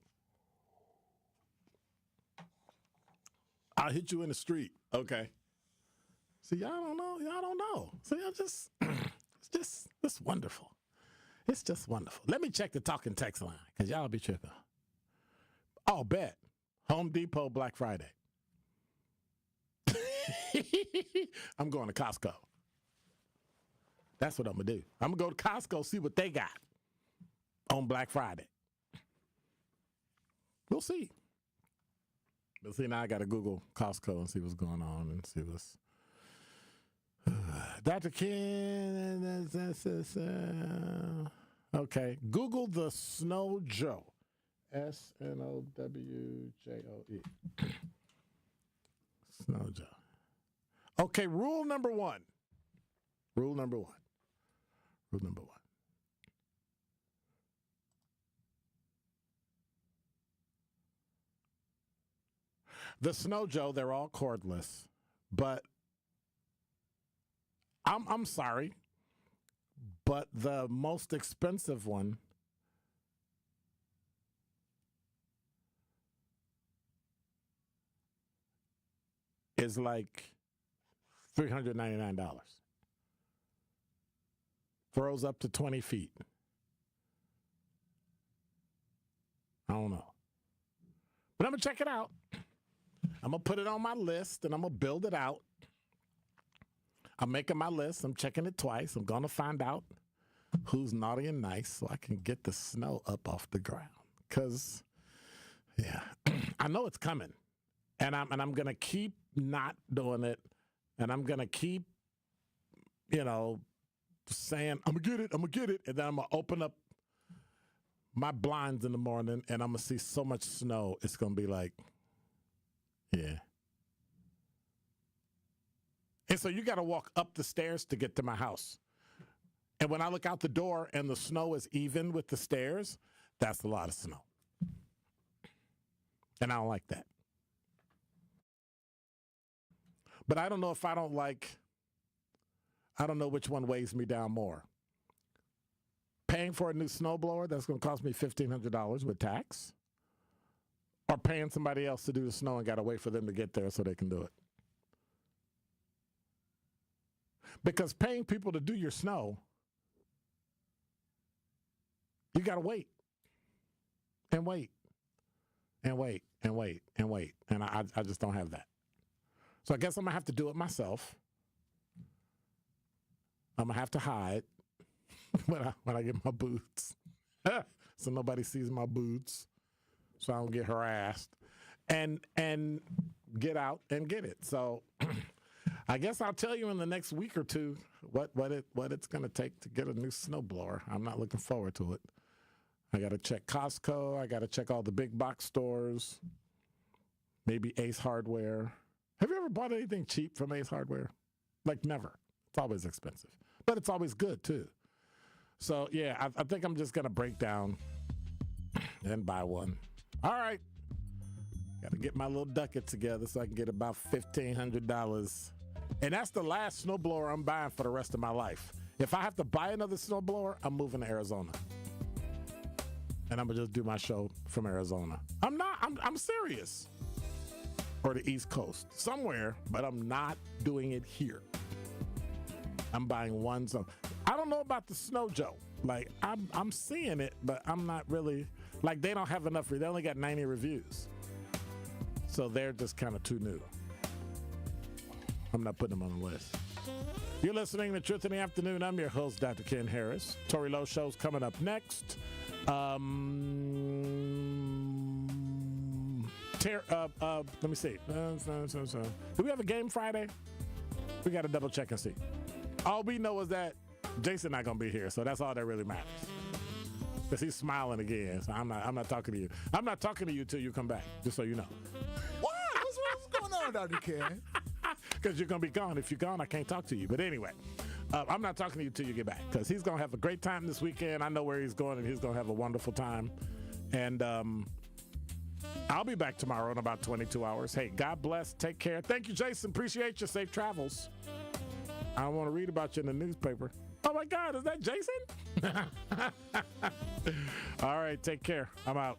I'll hit you in the street. Okay. See, y'all don't know. Y'all don't know. See, it's wonderful. It's just wonderful. Let me check the talking text line, because y'all be tripping. Oh, bet. Home Depot Black Friday. I'm going to Costco. That's what I'm going to do. I'm going to go to Costco, see what they got on Black Friday. We'll see. But see, now I got to Google Costco and see what's going on and see what's... Dr. Ken... Okay. Google the Snow Joe. SNOWJOE. Snow Joe. Okay, rule number one. Rule number one. The Snow Joe, they're all cordless, but I'm sorry, but the most expensive one is like $399. Throws up to 20 feet. I don't know. But I'm going to check it out. I'm going to put it on my list, and I'm going to build it out. I'm making my list. I'm checking it twice. I'm going to find out who's naughty and nice so I can get the snow up off the ground. Because, yeah, I know it's coming. And I'm going to keep not doing it. And I'm going to keep, saying, I'm going to get it. And then I'm going to open up my blinds in the morning, and I'm going to see so much snow. It's going to be like, yeah. And so you got to walk up the stairs to get to my house. And when I look out the door and the snow is even with the stairs, that's a lot of snow. And I don't like that. But I don't know if I don't know which one weighs me down more. Paying for a new snowblower that's going to cost me $1,500 with tax, or paying somebody else to do the snow and got to wait for them to get there so they can do it. Because paying people to do your snow, you got to wait and wait and wait and wait and wait. And I just don't have that. So I guess I'm going to have to do it myself. I'm going to have to hide when I get my boots. So nobody sees my boots, so I don't get harassed. And get out and get it. So I guess I'll tell you in the next week or two what it's going to take to get a new snowblower. I'm not looking forward to it. I got to check Costco. I got to check all the big box stores. Maybe Ace Hardware. Have you ever bought anything cheap from Ace Hardware? Like never. It's always expensive. But it's always good too. So yeah, I think I'm just going to break down and buy one. All right. Got to get my little ducat together so I can get about $1,500. And that's the last snowblower I'm buying for the rest of my life. If I have to buy another snowblower, I'm moving to Arizona. And I'm going to just do my show from Arizona. I'm serious. Or the East Coast. Somewhere, but I'm not doing it here. I'm buying one. So I don't know about the snow, Joe. Like, I'm seeing it, but I'm not really, like, they don't have enough. They only got 90 reviews. So they're just kind of too new. I'm not putting them on the list. You're listening to Truth in the Afternoon. I'm your host, Dr. Ken Harris. Tori Lowe Show's coming up next. Let me see. Do we have a game Friday? We got to double check and see. All we know is that Jason not going to be here, so that's all that really matters. Because he's smiling again, so I'm not talking to you. I'm not talking to you till you come back, just so you know. What? What's going on, Dr. Ken? Because you're going to be gone. If you're gone, I can't talk to you. But anyway, I'm not talking to you till you get back, because he's going to have a great time this weekend. I know where he's going, and he's going to have a wonderful time. And I'll be back tomorrow in about 22 hours. Hey, God bless. Take care. Thank you, Jason. Appreciate you. Safe travels. I want to read about you in the newspaper. Oh, my God. Is that Jason? All right. Take care. I'm out.